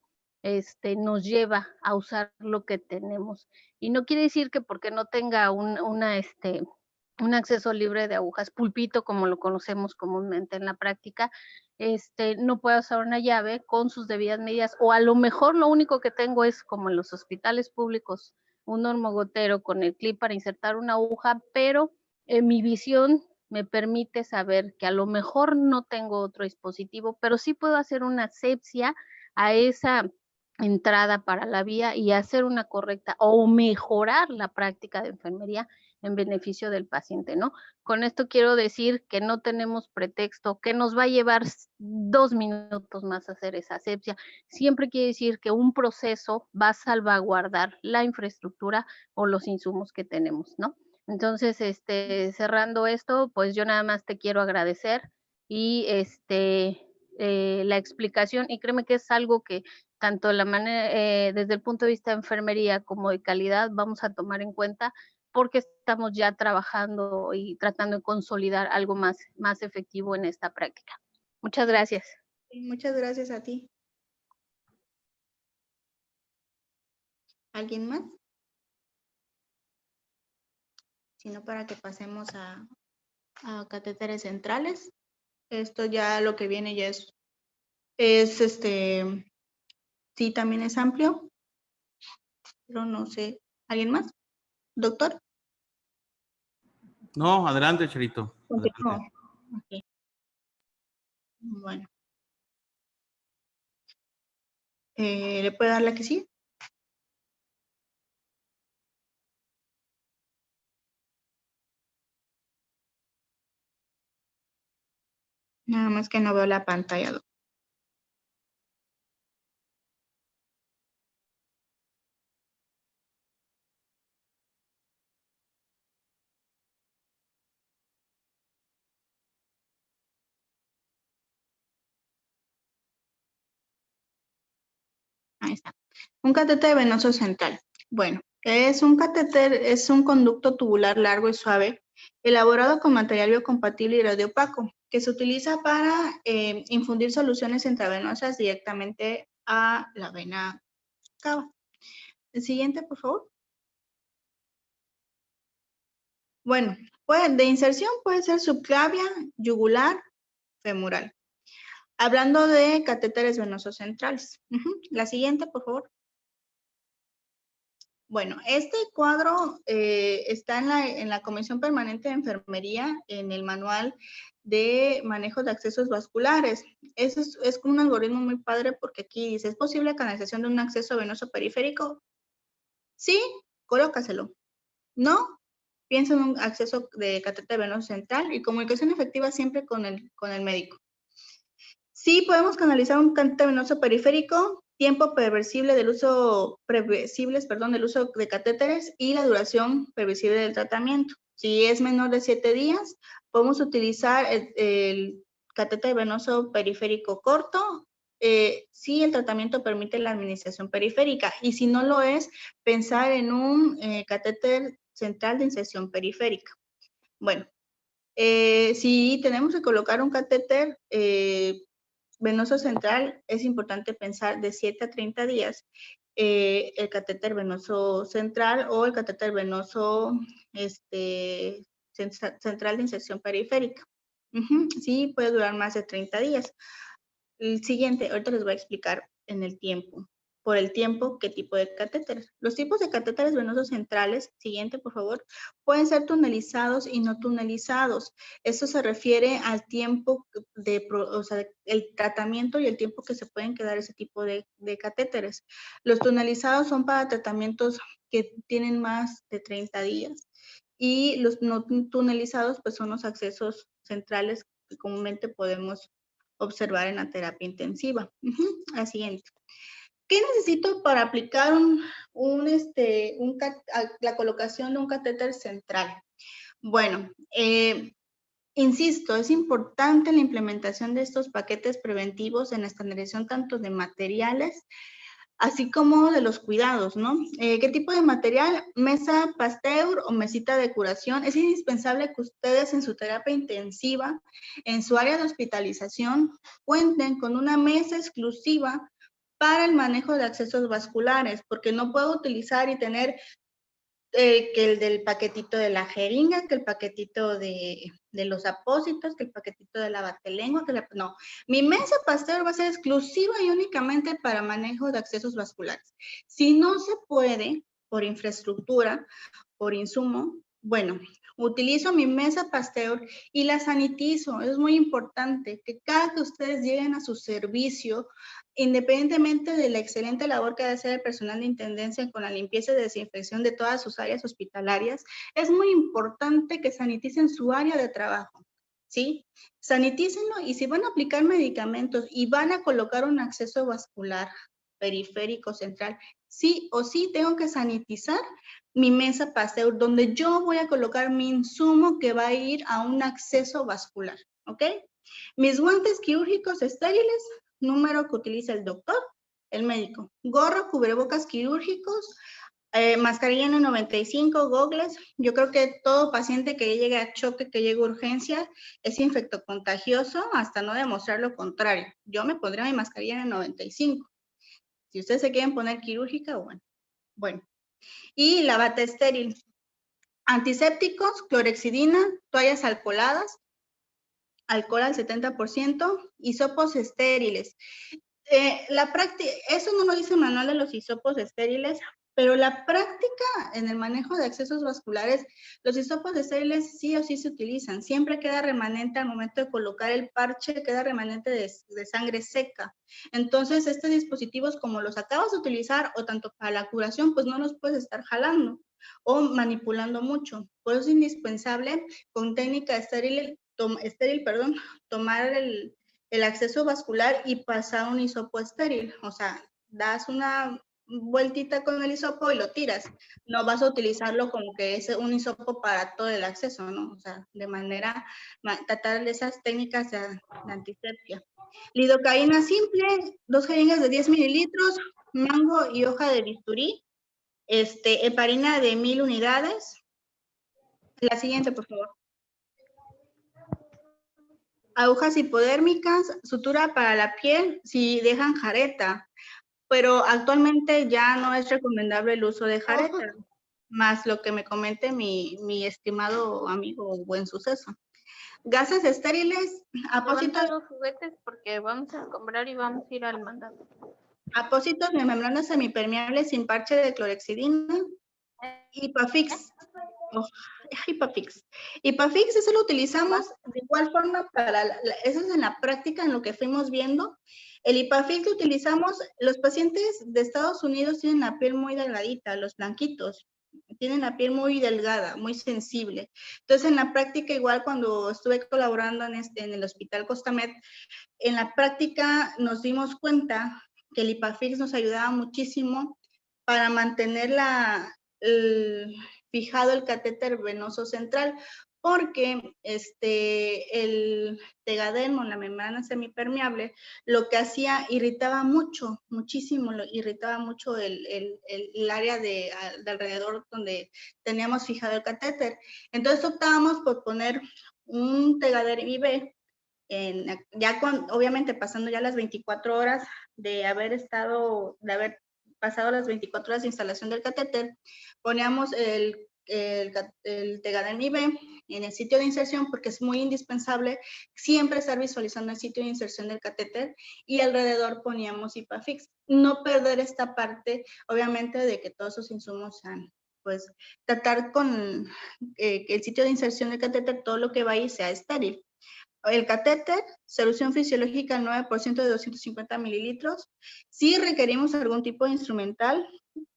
Speaker 3: nos lleva a usar lo que tenemos. Y no quiere decir que porque no tenga un acceso libre de agujas, pulpito, como lo conocemos comúnmente en la práctica, no pueda usar una llave con sus debidas medidas, o a lo mejor lo único que tengo es, como en los hospitales públicos, un normogotero con el clip para insertar una aguja, pero mi visión me permite saber que a lo mejor no tengo otro dispositivo, pero sí puedo hacer una asepsia a esa entrada para la vía y hacer una correcta o mejorar la práctica de enfermería en beneficio del paciente, ¿no? Con esto quiero decir que no tenemos pretexto, que nos va a llevar 2 minutos más hacer esa asepsia. Siempre quiere decir que un proceso va a salvaguardar la infraestructura o los insumos que tenemos, ¿no? Entonces, cerrando esto, pues yo nada más te quiero agradecer y la explicación, y créeme que es algo que tanto la manera, desde el punto de vista de enfermería como de calidad, vamos a tomar en cuenta porque estamos ya trabajando y tratando de consolidar algo más efectivo en esta práctica. Muchas gracias.
Speaker 2: Muchas gracias a ti. ¿Alguien más? Sino para que pasemos a catéteres centrales. Esto ya lo que viene ya sí, también es amplio, pero no sé. ¿Alguien más? ¿Doctor?
Speaker 1: No, adelante, Charito.
Speaker 2: Continúo.
Speaker 1: Adelante.
Speaker 2: Ok. Bueno. ¿Le puede dar la que sí? Nada más que no veo la pantalla. Ahí está. Un catéter venoso central. Bueno, es un catéter, es un conducto tubular largo y suave, elaborado con material biocompatible y radiopaco, que se utiliza para infundir soluciones intravenosas directamente a la vena cava. El siguiente, por favor. Bueno, de inserción puede ser subclavia, yugular, femoral. Hablando de catéteres venosos centrales. La siguiente, por favor. Bueno, este cuadro está en la Comisión Permanente de Enfermería, en el manual de manejo de accesos vasculares. Eso es un algoritmo muy padre porque aquí dice, ¿es posible canalización de un acceso venoso periférico? Sí, colócaselo. No, piensa en un acceso de catéter venoso central y comunicación efectiva siempre con el médico. Sí, podemos canalizar un catéter venoso periférico, tiempo previsible del uso, del uso de catéteres y la duración previsible del tratamiento. Si es menor de 7 días, podemos utilizar el catéter venoso periférico corto, si el tratamiento permite la administración periférica, y si no lo es, pensar en un catéter central de inserción periférica. Bueno, si tenemos que colocar un catéter venoso central, es importante pensar de 7 a 30 días el catéter venoso central o el catéter venoso central de inserción periférica. Sí, puede durar más de 30 días. El siguiente, ahorita les voy a explicar en el tiempo. Por el tiempo, ¿qué tipo de catéteres? Los tipos de catéteres venosos centrales, siguiente por favor, pueden ser tunelizados y no tunelizados. Esto se refiere al tiempo el tratamiento y el tiempo que se pueden quedar ese tipo de catéteres. Los tunelizados son para tratamientos que tienen más de 30 días y los no tunelizados pues son los accesos centrales que comúnmente podemos observar en la terapia intensiva. La siguiente. ¿Qué necesito para aplicar la colocación de un catéter central? Bueno, insisto, es importante la implementación de estos paquetes preventivos en la estandarización tanto de materiales, así como de los cuidados, ¿no? ¿Qué tipo de material? Mesa Pasteur o mesita de curación. Es indispensable que ustedes en su terapia intensiva, en su área de hospitalización, cuenten con una mesa exclusiva para el manejo de accesos vasculares, porque no puedo utilizar y tener que el del paquetito de la jeringa, que el paquetito de los apósitos, que el paquetito de la batelengua, no. Mi mesa Pasteur va a ser exclusiva y únicamente para manejo de accesos vasculares. Si no se puede, por infraestructura, por insumo, bueno, utilizo mi mesa Pasteur y la sanitizo. Es muy importante que cada que ustedes lleguen a su servicio, independientemente de la excelente labor que hace el personal de intendencia con la limpieza y desinfección de todas sus áreas hospitalarias, es muy importante que saniticen su área de trabajo, ¿sí? Sanitícenlo y si van a aplicar medicamentos y van a colocar un acceso vascular periférico central, sí o sí tengo que sanitizar mi mesa Pasteur, donde yo voy a colocar mi insumo que va a ir a un acceso vascular, ¿ok? Mis guantes quirúrgicos estériles, número que utiliza el doctor, el médico. Gorro, cubrebocas quirúrgicos, mascarilla N95, gogles. Yo creo que todo paciente que llegue a choque, que llegue a urgencia, es infectocontagioso hasta no demostrar lo contrario. Yo me pondría mi mascarilla N95. Si ustedes se quieren poner quirúrgica, bueno. Y la bata estéril. Antisépticos, clorexidina, toallas alcoholadas, alcohol al 70%, hisopos estériles. Eso no lo dice el manual de los hisopos estériles, Pero la práctica en el manejo de accesos vasculares, los hisopos estériles sí o sí se utilizan. Siempre queda remanente al momento de colocar el parche, queda remanente de sangre seca. Entonces, estos dispositivos, como los acabas de utilizar, o tanto para la curación, pues no los puedes estar jalando o manipulando mucho. Por eso es indispensable, con técnica estéril, tomar el acceso vascular y pasar un hisopo estéril. O sea, das una vueltita con el hisopo y lo tiras. No vas a utilizarlo como que es un hisopo para todo el acceso, ¿no? O sea, de manera, tratar de esas técnicas de antisepsia. Lidocaína simple, 2 jeringas de 10 mililitros, mango y hoja de bisturí, heparina de 1000 unidades. La siguiente, por favor. Agujas hipodérmicas, sutura para la piel si dejan jareta, pero actualmente ya no es recomendable el uso de jareta, más lo que me comente mi estimado amigo Buen Suceso. Gases estériles,
Speaker 3: apósitos. Los juguetes porque vamos a comprar y vamos a ir al mandado.
Speaker 2: Apósitos de membranas semipermeables sin parche de clorexidina. Ipafix. Ipafix. Ipafix, eso lo utilizamos de igual forma para, eso es en la práctica, en lo que fuimos viendo. El Ipafix lo utilizamos, los pacientes de Estados Unidos tienen la piel muy delgadita, los blanquitos, tienen la piel muy delgada, muy sensible. Entonces, en la práctica, igual cuando estuve colaborando en el Hospital Costamed, en la práctica nos dimos cuenta que el Ipafix nos ayudaba muchísimo para mantener fijado el catéter venoso central, porque el Tegadermo, la membrana semipermeable, lo que hacía, irritaba mucho, muchísimo, irritaba mucho el área de alrededor donde teníamos fijado el catéter. Entonces optábamos por poner un Tegadermo IV, obviamente pasando ya las 24 horas de haber pasado las 24 horas de instalación del catéter, poníamos el Tegadermo IV en el sitio de inserción, porque es muy indispensable siempre estar visualizando el sitio de inserción del catéter, y alrededor poníamos Ipafix. No perder esta parte, obviamente, de que todos esos insumos sean, pues, tratar con que el sitio de inserción del catéter, todo lo que va ahí sea estéril. El catéter, solución fisiológica al 9% de 250 mililitros. Si requerimos algún tipo de instrumental,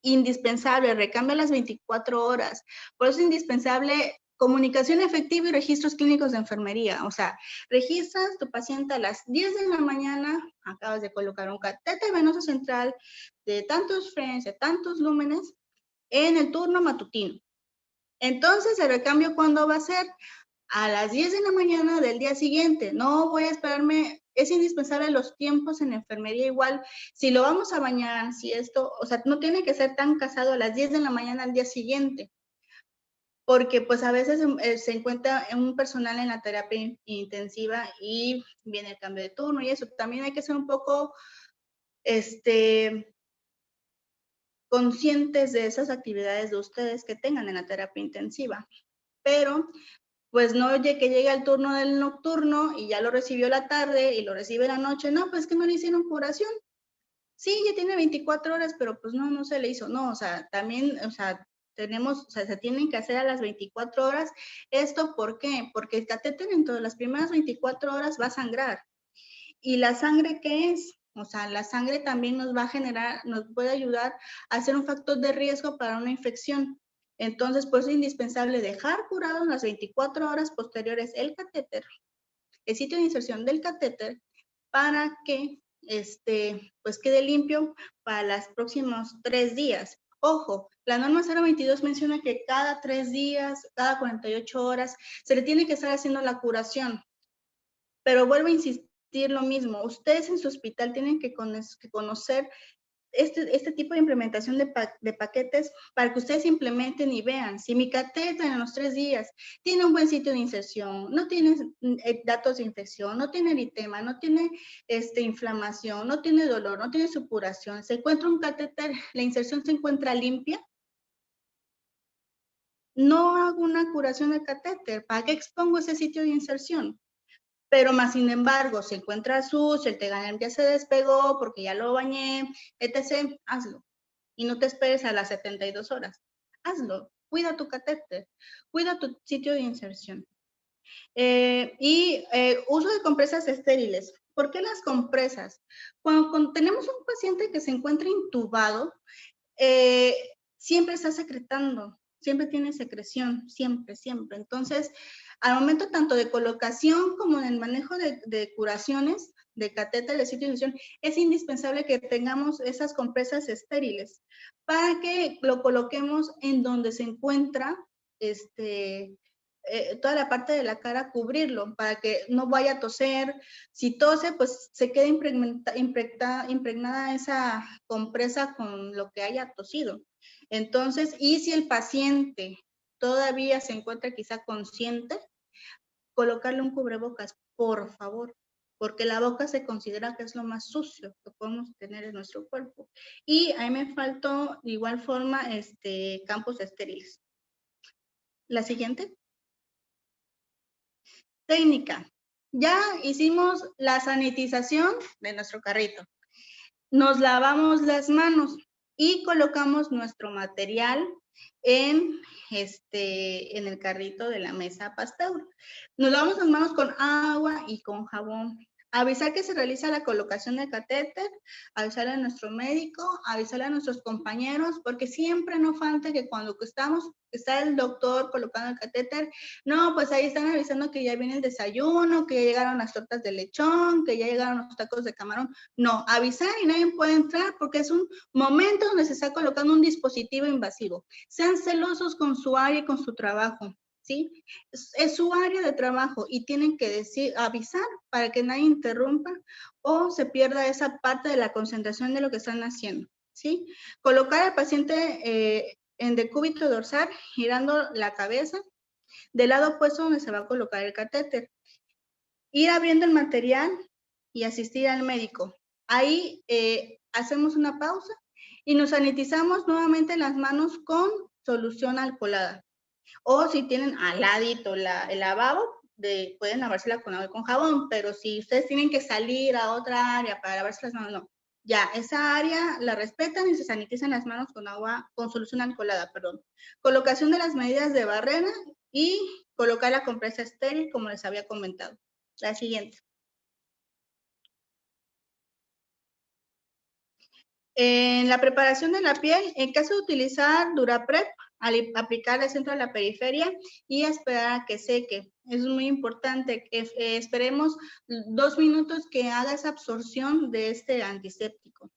Speaker 2: indispensable, recambio a las 24 horas. Por eso es indispensable comunicación efectiva y registros clínicos de enfermería. O sea, registras tu paciente a las 10 de la mañana, acabas de colocar un catéter venoso central de tantos French, de tantos lúmenes, en el turno matutino. Entonces, el recambio, ¿cuándo va a ser? A las 10 de la mañana del día siguiente. No voy a esperarme, es indispensable los tiempos en la enfermería igual. Si lo vamos a bañar, si esto, o sea, no tiene que ser tan casado a las 10 de la mañana al día siguiente, porque pues a veces se encuentra un personal en la terapia intensiva y viene el cambio de turno y eso. También hay que ser un poco conscientes de esas actividades de ustedes que tengan en la terapia intensiva. Pero pues no, oye, que llegue al turno del nocturno y ya lo recibió la tarde y lo recibe la noche. No, pues que no le hicieron curación. Sí, ya tiene 24 horas, pero pues no se le hizo. No, o sea, también, o sea, se tienen que hacer a las 24 horas. ¿Esto por qué? Porque el catéter en todas las primeras 24 horas va a sangrar. ¿Y la sangre qué es? O sea, la sangre también nos va a generar, nos puede ayudar a ser un factor de riesgo para una infección. Entonces, pues es indispensable dejar curado en las 24 horas posteriores el catéter, el sitio de inserción del catéter, para que pues quede limpio para los próximos 3 días. Ojo, la norma 022 menciona que cada 3 días, cada 48 horas, se le tiene que estar haciendo la curación. Pero vuelvo a insistir lo mismo, ustedes en su hospital tienen que conocer este tipo de implementación de paquetes para que ustedes implementen y vean si mi catéter en los 3 días tiene un buen sitio de inserción, no tiene datos de infección, no tiene eritema, no tiene inflamación, no tiene dolor, no tiene supuración, se encuentra un catéter, la inserción se encuentra limpia, no hago una curación del catéter. ¿Para qué expongo ese sitio de inserción? Pero más sin embargo, se encuentra sucio, el Tegadermo ya se despegó porque ya lo bañé, etc., hazlo. y no te esperes a las 72 horas. Hazlo, cuida tu catéter, cuida tu sitio de inserción. Uso de compresas estériles. ¿Por qué las compresas? Cuando tenemos un paciente que se encuentra intubado, siempre está secretando, siempre tiene secreción, siempre, siempre. Entonces, al momento tanto de colocación como en el manejo de curaciones, de catéter, de sitio de inserción, es indispensable que tengamos esas compresas estériles para que lo coloquemos en donde se encuentra toda la parte de la cara, cubrirlo para que no vaya a toser. Si tose, pues se queda impregnada esa compresa con lo que haya tosido. Entonces, y si el paciente todavía se encuentra quizá consciente, colocarle un cubrebocas, por favor, porque la boca se considera que es lo más sucio que podemos tener en nuestro cuerpo. Y ahí me faltó de igual forma campos estériles. La siguiente. Técnica. Ya hicimos la sanitización de nuestro carrito. Nos lavamos las manos y colocamos nuestro material en el carrito de la mesa Pasteur. Nos lavamos las manos con agua y con jabón. Avisar que se realiza la colocación del catéter, avisarle a nuestro médico, avisarle a nuestros compañeros, porque siempre no falta que cuando está el doctor colocando el catéter, no, pues ahí están avisando que ya viene el desayuno, que ya llegaron las tortas de lechón, que ya llegaron los tacos de camarón. No, avisar y nadie puede entrar porque es un momento donde se está colocando un dispositivo invasivo. Sean celosos con su área y con su trabajo, ¿sí? Es su área de trabajo y tienen que avisar para que nadie interrumpa o se pierda esa parte de la concentración de lo que están haciendo, ¿sí? Colocar al paciente en decúbito dorsal, girando la cabeza, del lado opuesto donde se va a colocar el catéter. Ir abriendo el material y asistir al médico. Ahí hacemos una pausa y nos sanitizamos nuevamente las manos con solución alcoholada. O si tienen al ladito el lavabo, pueden lavársela con agua y con jabón, pero si ustedes tienen que salir a otra área para lavarse las manos, no. Ya, esa área la respetan y se sanitizan las manos con agua, con solución alcoholada, perdón. Colocación de las medidas de barrera y colocar la compresa estéril, como les había comentado. La siguiente. En la preparación de la piel, en caso de utilizar Duraprep, al aplicar el centro de la periferia y esperar a que seque. Es muy importante que esperemos 2 minutos que haga esa absorción de este antiséptico.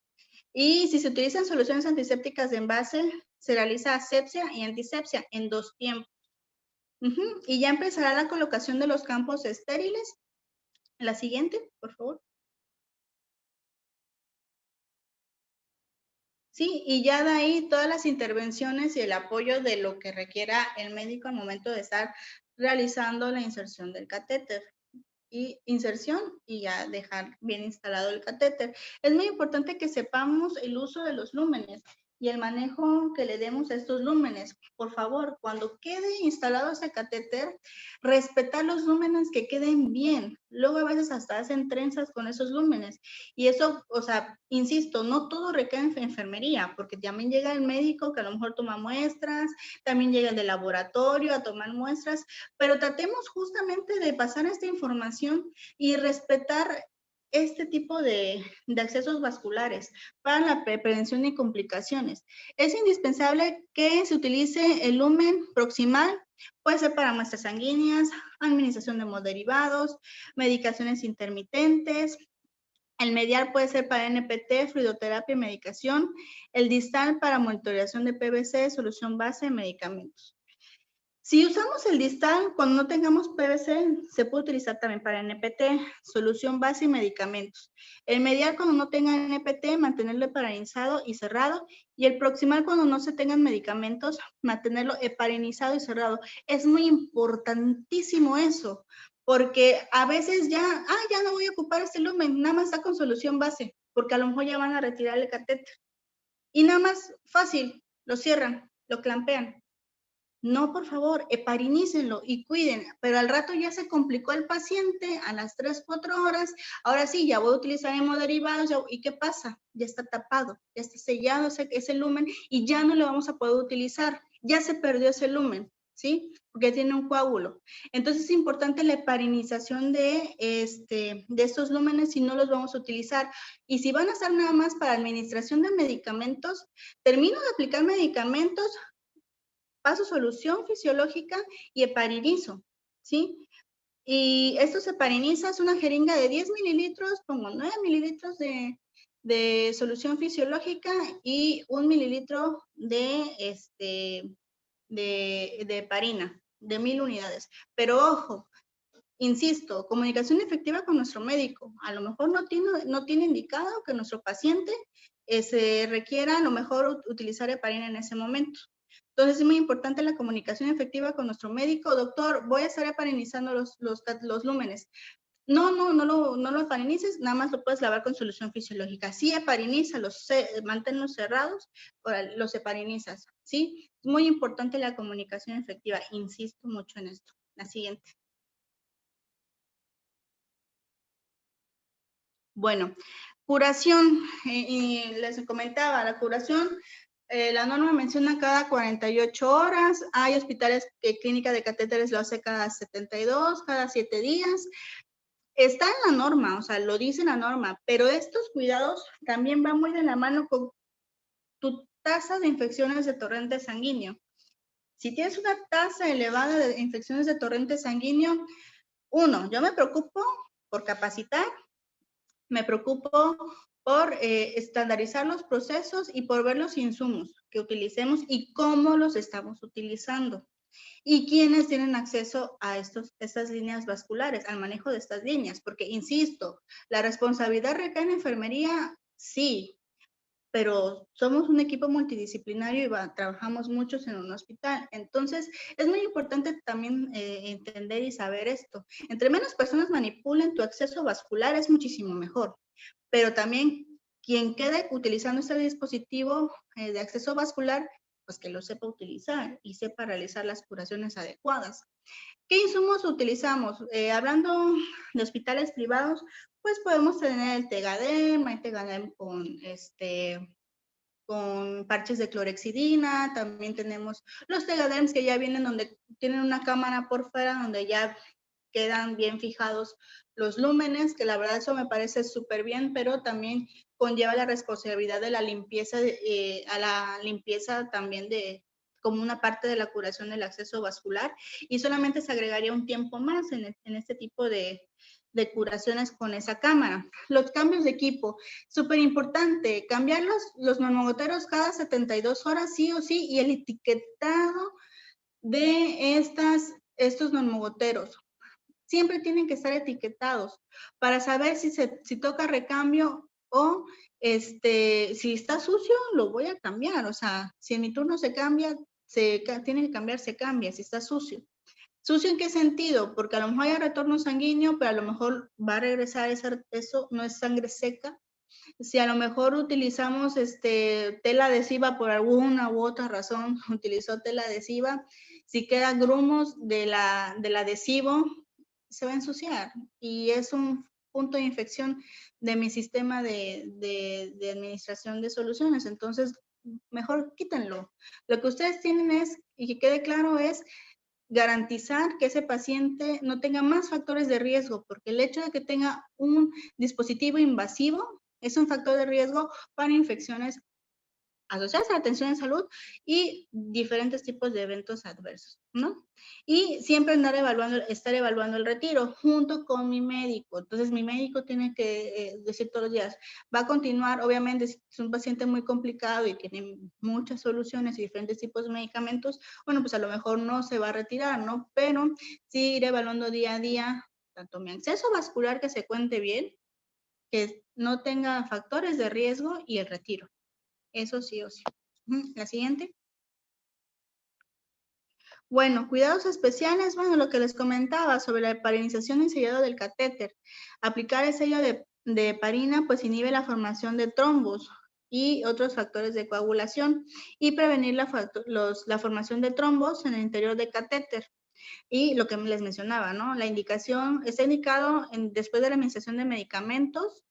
Speaker 2: Y si se utilizan soluciones antisépticas de envase, se realiza asepsia y antisepsia en 2 tiempos. Y ya empezará la colocación de los campos estériles. La siguiente, por favor. Sí, y ya de ahí todas las intervenciones y el apoyo de lo que requiera el médico al momento de estar realizando la inserción del catéter. Y inserción y ya dejar bien instalado el catéter. Es muy importante que sepamos el uso de los lúmenes y el manejo que le demos a estos lúmenes. Por favor, cuando quede instalado ese catéter, respetar los lúmenes que queden bien. Luego a veces hasta hacen trenzas con esos lúmenes. Y eso, o sea, insisto, no todo recae en enfermería, porque también llega el médico que a lo mejor toma muestras, también llega el de laboratorio a tomar muestras, pero tratemos justamente de pasar esta información y respetar este tipo de accesos vasculares para la prevención y complicaciones. Es indispensable que se utilice el lumen proximal, puede ser para muestras sanguíneas, administración de hemoderivados, medicaciones intermitentes. El medial puede ser para NPT, fluidoterapia y medicación. El distal para monitoreación de PVC, solución base, medicamentos. Si usamos el distal cuando no tengamos PVC, se puede utilizar también para NPT, solución base y medicamentos. El medial cuando no tenga NPT, mantenerlo heparinizado y cerrado. Y el proximal cuando no se tengan medicamentos, mantenerlo heparinizado y cerrado. Es muy importantísimo eso, porque a veces ya no voy a ocupar este lumen, nada más está con solución base, porque a lo mejor ya van a retirar el catéter. Y nada más fácil, lo cierran, lo clampean. No, por favor, heparinícenlo y cuiden, pero al rato ya se complicó el paciente, a las 3, 4 horas, ahora sí, ya voy a utilizar hemoderivados, ¿y qué pasa? Ya está tapado, ya está sellado ese lumen y ya no lo vamos a poder utilizar, ya se perdió ese lumen, ¿sí? Porque tiene un coágulo. Entonces es importante la heparinización de estos lúmenes si no los vamos a utilizar. Y si van a estar nada más para administración de medicamentos, termino de aplicar medicamentos, paso solución fisiológica y heparinizo, ¿sí? Y esto se hepariniza, es una jeringa de 10 mililitros, pongo 9 mililitros de solución fisiológica y 1 mililitro de heparina, de 1000 unidades. Pero ojo, insisto, comunicación efectiva con nuestro médico. A lo mejor no tiene indicado que nuestro paciente se requiera a lo mejor utilizar heparina en ese momento. Entonces es muy importante la comunicación efectiva con nuestro médico. Doctor, voy a estar heparinizando los lúmenes. No lo heparinices, nada más lo puedes lavar con solución fisiológica. Sí, heparinízalos, manténlos cerrados, los heparinizas, ¿sí? Es muy importante la comunicación efectiva, insisto mucho en esto. La siguiente. Bueno, curación, y les comentaba, la curación, la norma menciona cada 48 horas, hay hospitales que clínica de catéteres lo hace cada 72, cada 7 días, está en la norma, o sea, lo dice la norma, pero estos cuidados también van muy de la mano con tu tasa de infecciones de torrente sanguíneo. Si tienes una tasa elevada de infecciones de torrente sanguíneo, yo me preocupo por capacitar, me preocupo por estandarizar los procesos y por ver los insumos que utilicemos y cómo los estamos utilizando. Y quiénes tienen acceso a estas líneas vasculares, al manejo de estas líneas. Porque, insisto, la responsabilidad recae en enfermería, sí, pero somos un equipo multidisciplinario y trabajamos muchos en un hospital. Entonces, es muy importante también entender y saber esto. Entre menos personas manipulen tu acceso vascular, es muchísimo mejor. Pero también quien quede utilizando este dispositivo de acceso vascular, pues que lo sepa utilizar y sepa realizar las curaciones adecuadas. ¿Qué insumos utilizamos? Hablando de hospitales privados, pues podemos tener el Tegaderm, hay Tegaderm con parches de clorexidina, también tenemos los Tegaderms que ya vienen donde tienen una cámara por fuera, donde ya quedan bien fijados los lúmenes, que la verdad eso me parece súper bien, pero también conlleva la responsabilidad de la limpieza, a la limpieza también como una parte de la curación del acceso vascular, y solamente se agregaría un tiempo más en este tipo de curaciones con esa cámara. Los cambios de equipo, súper importante, cambiar los neumogoteros cada 72 horas sí o sí, y el etiquetado de estos neumogoteros. Siempre tienen que estar etiquetados para saber si toca recambio o si está sucio, lo voy a cambiar. O sea, si en mi turno se cambia, tiene que cambiar, se cambia, si está sucio. ¿Sucio en qué sentido? Porque a lo mejor hay retorno sanguíneo, pero a lo mejor va a regresar eso, no es sangre seca. Si a lo mejor utilizamos tela adhesiva por alguna u otra razón, utilizó tela adhesiva, si quedan grumos del adhesivo, se va a ensuciar y es un punto de infección de mi sistema de administración de soluciones. Entonces, mejor quítenlo. Lo que ustedes tienen es, y que quede claro, es garantizar que ese paciente no tenga más factores de riesgo, porque el hecho de que tenga un dispositivo invasivo es un factor de riesgo para infecciones asociadas a la atención en salud y diferentes tipos de eventos adversos, ¿no? Y siempre estar evaluando el retiro junto con mi médico. Entonces, mi médico tiene que decir todos los días, va a continuar, obviamente, si es un paciente muy complicado y tiene muchas soluciones y diferentes tipos de medicamentos, bueno, pues a lo mejor no se va a retirar, ¿no? Pero sí ir evaluando día a día, tanto mi acceso vascular que se cuente bien, que no tenga factores de riesgo y el retiro. Eso sí o sí. La siguiente. Bueno, cuidados especiales, bueno, lo que les comentaba sobre la heparinización y sellado del catéter. Aplicar el sello de heparina, pues inhibe la formación de trombos. y otros factores de coagulación y prevenir la formación de trombos en el interior del catéter. Y lo que les mencionaba, ¿no? La indicación está indicado después de la administración de medicamentos,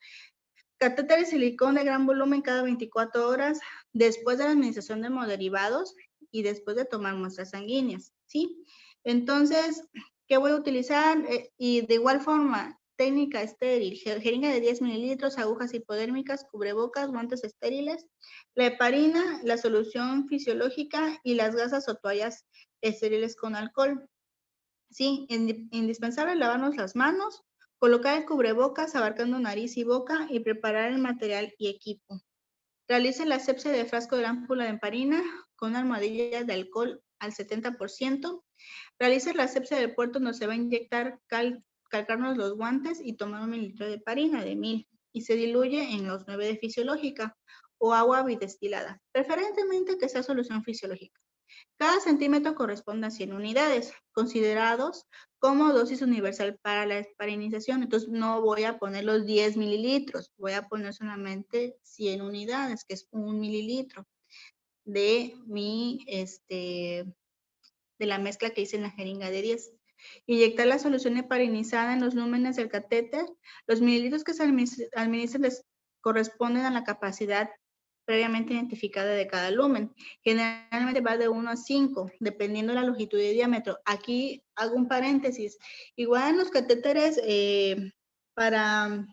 Speaker 2: catéter de silicón de gran volumen cada 24 horas, después de la administración de hemoderivados y después de tomar muestras sanguíneas, ¿sí? Entonces, ¿qué voy a utilizar? Y de igual forma, técnica estéril, jeringa de 10 mililitros, agujas hipodérmicas, cubrebocas, guantes estériles, la heparina, la solución fisiológica y las gasas o toallas estériles con alcohol. Sí, indispensable lavarnos las manos, colocar el cubrebocas abarcando nariz y boca y preparar el material y equipo. Realice la asepsia de frasco de ámpula de heparina con almohadilla de alcohol al 70%. Realice la asepsia del puerto donde se va a inyectar, calcarnos los guantes y tomar 1 mililitro de heparina de 1000 y se diluye en los 9 de fisiológica o agua bidestilada, preferentemente que sea solución fisiológica. Cada centímetro corresponde a 100 unidades, considerados como dosis universal para la heparinización. Entonces, no voy a poner los 10 mililitros, voy a poner solamente 100 unidades, que es 1 mililitro de de la mezcla que hice en la jeringa de 10. Inyectar la solución heparinizada en los lúmenes del catéter. Los mililitros que se administran les corresponden a la capacidad previamente identificada de cada lumen. Generalmente va de 1 a 5, dependiendo de la longitud y diámetro. Aquí hago un paréntesis. Igual en los catéteres para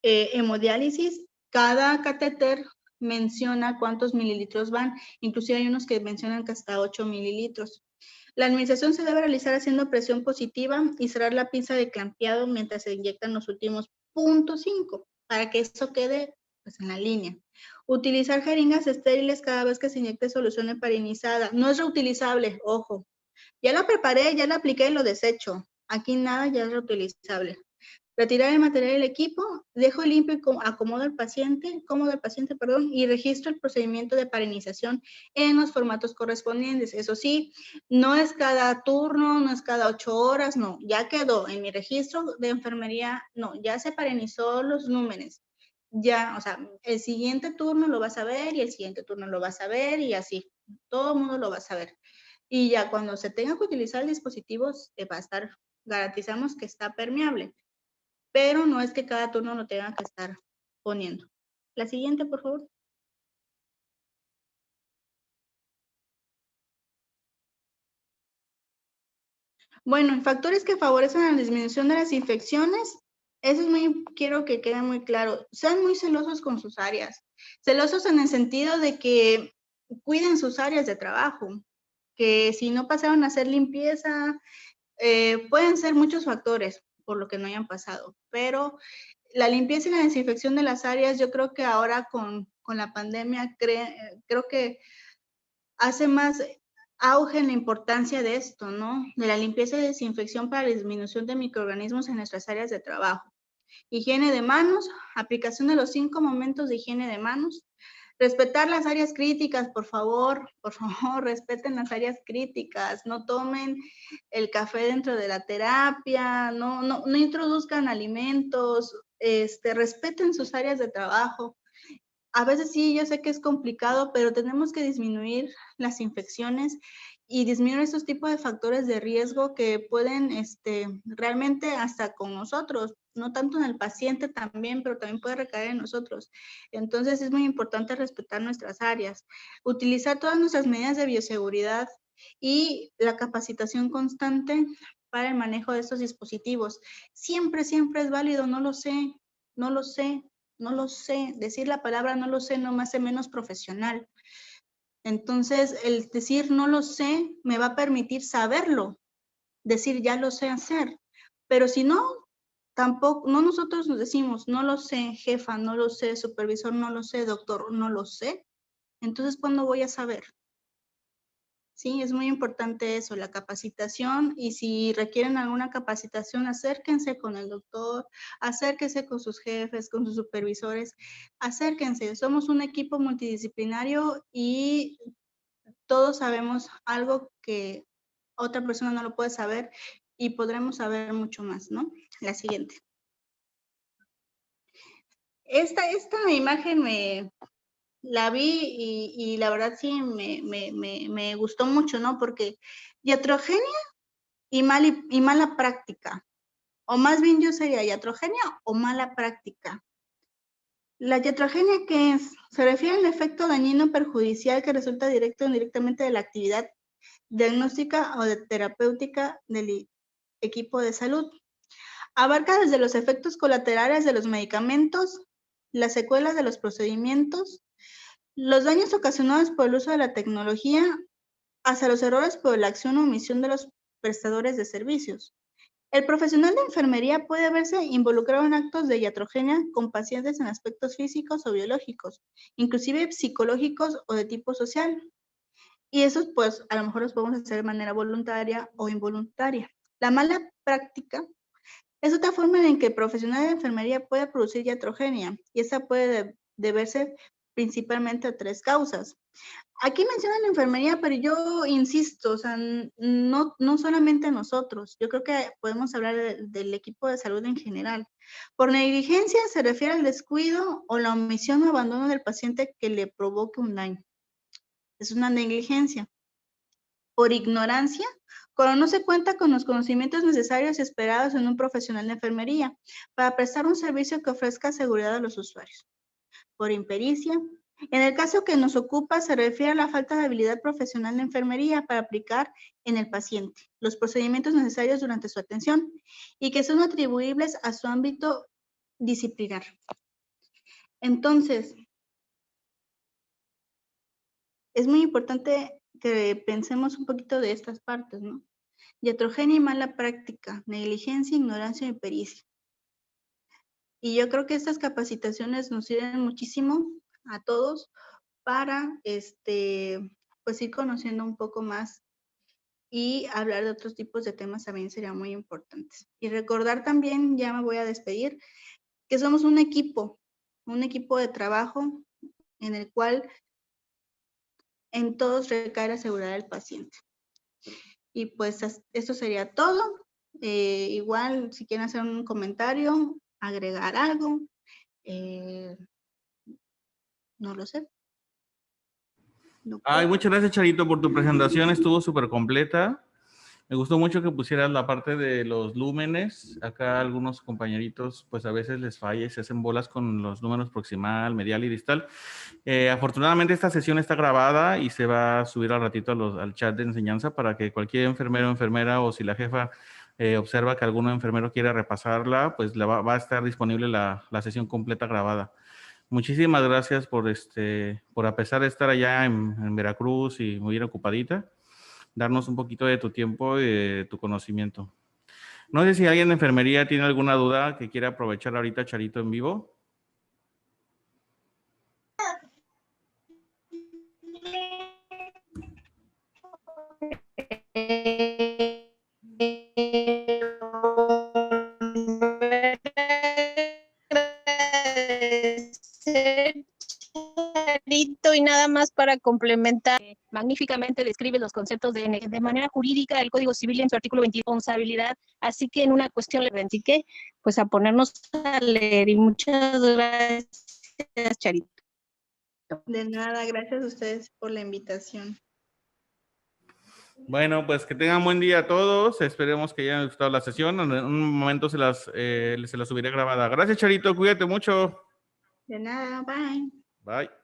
Speaker 2: hemodiálisis, cada catéter menciona cuántos mililitros van. Inclusive hay unos que mencionan que hasta 8 mililitros. La administración se debe realizar haciendo presión positiva y cerrar la pinza de clampeado mientras se inyectan los últimos 0.5 para que eso quede pues, en la línea. Utilizar jeringas estériles cada vez que se inyecte solución heparinizada. No es reutilizable, ojo. Ya la preparé, ya la apliqué y lo desecho. Aquí nada ya es reutilizable. Retirar el material del equipo, dejo limpio y acomodo al paciente, y registro el procedimiento de heparinización en los formatos correspondientes. Eso sí, no es cada turno, no es cada 8 horas, no, ya quedó en mi registro de enfermería, no, ya se heparinizó los números. Ya, o sea, el siguiente turno lo vas a ver y el siguiente turno lo vas a ver y así, todo el mundo lo va a saber. Y ya cuando se tenga que utilizar el dispositivo, va a estar, garantizamos que está permeable, pero no es que cada turno lo tengan que estar poniendo. La siguiente, por favor. Bueno, factores que favorecen la disminución de las infecciones, eso es quiero que quede muy claro. Sean muy celosos con sus áreas. Celosos en el sentido de que cuiden sus áreas de trabajo, que si no pasaron a hacer limpieza, pueden ser muchos factores por lo que no hayan pasado, pero la limpieza y la desinfección de las áreas, yo creo que ahora con la pandemia, creo que hace más auge en la importancia de esto, ¿no? De la limpieza y desinfección para la disminución de microorganismos en nuestras áreas de trabajo. Higiene de manos, aplicación de los 5 momentos de higiene de manos. Respetar las áreas críticas, por favor, respeten las áreas críticas, no tomen el café dentro de la terapia, no introduzcan alimentos, respeten sus áreas de trabajo. A veces sí, yo sé que es complicado, pero tenemos que disminuir las infecciones y disminuir estos tipos de factores de riesgo que pueden realmente hasta con nosotros, no tanto en el paciente también, pero también puede recaer en nosotros. Entonces es muy importante respetar nuestras áreas, utilizar todas nuestras medidas de bioseguridad y la capacitación constante para el manejo de estos dispositivos. Siempre, siempre es válido, no lo sé, no lo sé. No lo sé, decir la palabra no lo sé no me hace menos profesional. Entonces, el decir no lo sé me va a permitir saberlo, decir ya lo sé hacer. Pero si no, tampoco, no nosotros nos decimos, no lo sé, jefa, no lo sé, supervisor, no lo sé, doctor, no lo sé. Entonces, ¿cuándo voy a saber? Sí, es muy importante eso, la capacitación, y si requieren alguna capacitación, acérquense con el doctor, acérquense con sus jefes, con sus supervisores, acérquense. Somos un equipo multidisciplinario y todos sabemos algo que otra persona no lo puede saber y podremos saber mucho más, ¿no? La siguiente. Esta imagen la vi y la verdad sí me gustó mucho, ¿no? Porque iatrogenia y mala práctica, o más bien yo sería iatrogenia o mala práctica. La iatrogenia, ¿qué es? Se refiere al efecto dañino perjudicial que resulta directo o indirectamente de la actividad diagnóstica o de terapéutica del equipo de salud. Abarca desde los efectos colaterales de los medicamentos, las secuelas de los procedimientos, los daños ocasionados por el uso de la tecnología, hasta los errores por la acción o omisión de los prestadores de servicios. El profesional de enfermería puede verse involucrado en actos de iatrogenia con pacientes en aspectos físicos o biológicos, inclusive psicológicos o de tipo social. Y esos, pues, a lo mejor los podemos hacer de manera voluntaria o involuntaria. La mala práctica es otra forma en que el profesional de enfermería puede producir iatrogenia, y esa puede deberse principalmente a 3 causas. Aquí mencionan la enfermería, pero yo insisto, o sea, no solamente nosotros, yo creo que podemos hablar del equipo de salud en general. Por negligencia se refiere al descuido o la omisión o abandono del paciente que le provoque un daño. Es una negligencia. Por ignorancia, cuando no se cuenta con los conocimientos necesarios y esperados en un profesional de enfermería para prestar un servicio que ofrezca seguridad a los usuarios. Por impericia, en el caso que nos ocupa, se refiere a la falta de habilidad profesional de enfermería para aplicar en el paciente los procedimientos necesarios durante su atención y que son atribuibles a su ámbito disciplinar. Entonces, es muy importante que pensemos un poquito de estas partes, ¿no? Iatrogenia y mala práctica, negligencia, ignorancia y pericia. Y yo creo que estas capacitaciones nos sirven muchísimo a todos para pues ir conociendo un poco más y hablar de otros tipos de temas también serían muy importantes. Y recordar también, ya me voy a despedir, que somos un equipo de trabajo en el cual en todos recae la seguridad del paciente. Y pues esto sería todo. Igual, si quieren hacer un comentario, agregar algo, no lo sé. No
Speaker 1: Ay, muchas gracias, Charito, por tu presentación. Estuvo súper completa. Me gustó mucho que pusieras la parte de los lúmenes. Acá algunos compañeritos, pues a veces les falla y se hacen bolas con los números proximal, medial y distal. Afortunadamente esta sesión está grabada y se va a subir al ratito al chat de enseñanza para que cualquier enfermero o enfermera, o si la jefa observa que algún enfermero quiera repasarla, pues va a estar disponible la sesión completa grabada. Muchísimas gracias por a pesar de estar allá en Veracruz y muy bien ocupadita, darnos un poquito de tu tiempo y de tu conocimiento. No sé si alguien de enfermería tiene alguna duda que quiera aprovechar ahorita, Charito, en vivo.
Speaker 3: Y nada más para complementar, magníficamente describe los conceptos de manera jurídica el Código Civil en su artículo 20, responsabilidad, así que en una cuestión le que pues a ponernos a leer. Y muchas gracias, Charito.
Speaker 2: De nada, gracias a ustedes por la invitación.
Speaker 1: Bueno, pues que tengan buen día a todos. Esperemos que hayan gustado la sesión. En un momento se las subiré grabada. Gracias, Charito. Cuídate mucho.
Speaker 2: De nada, bye.
Speaker 1: Bye.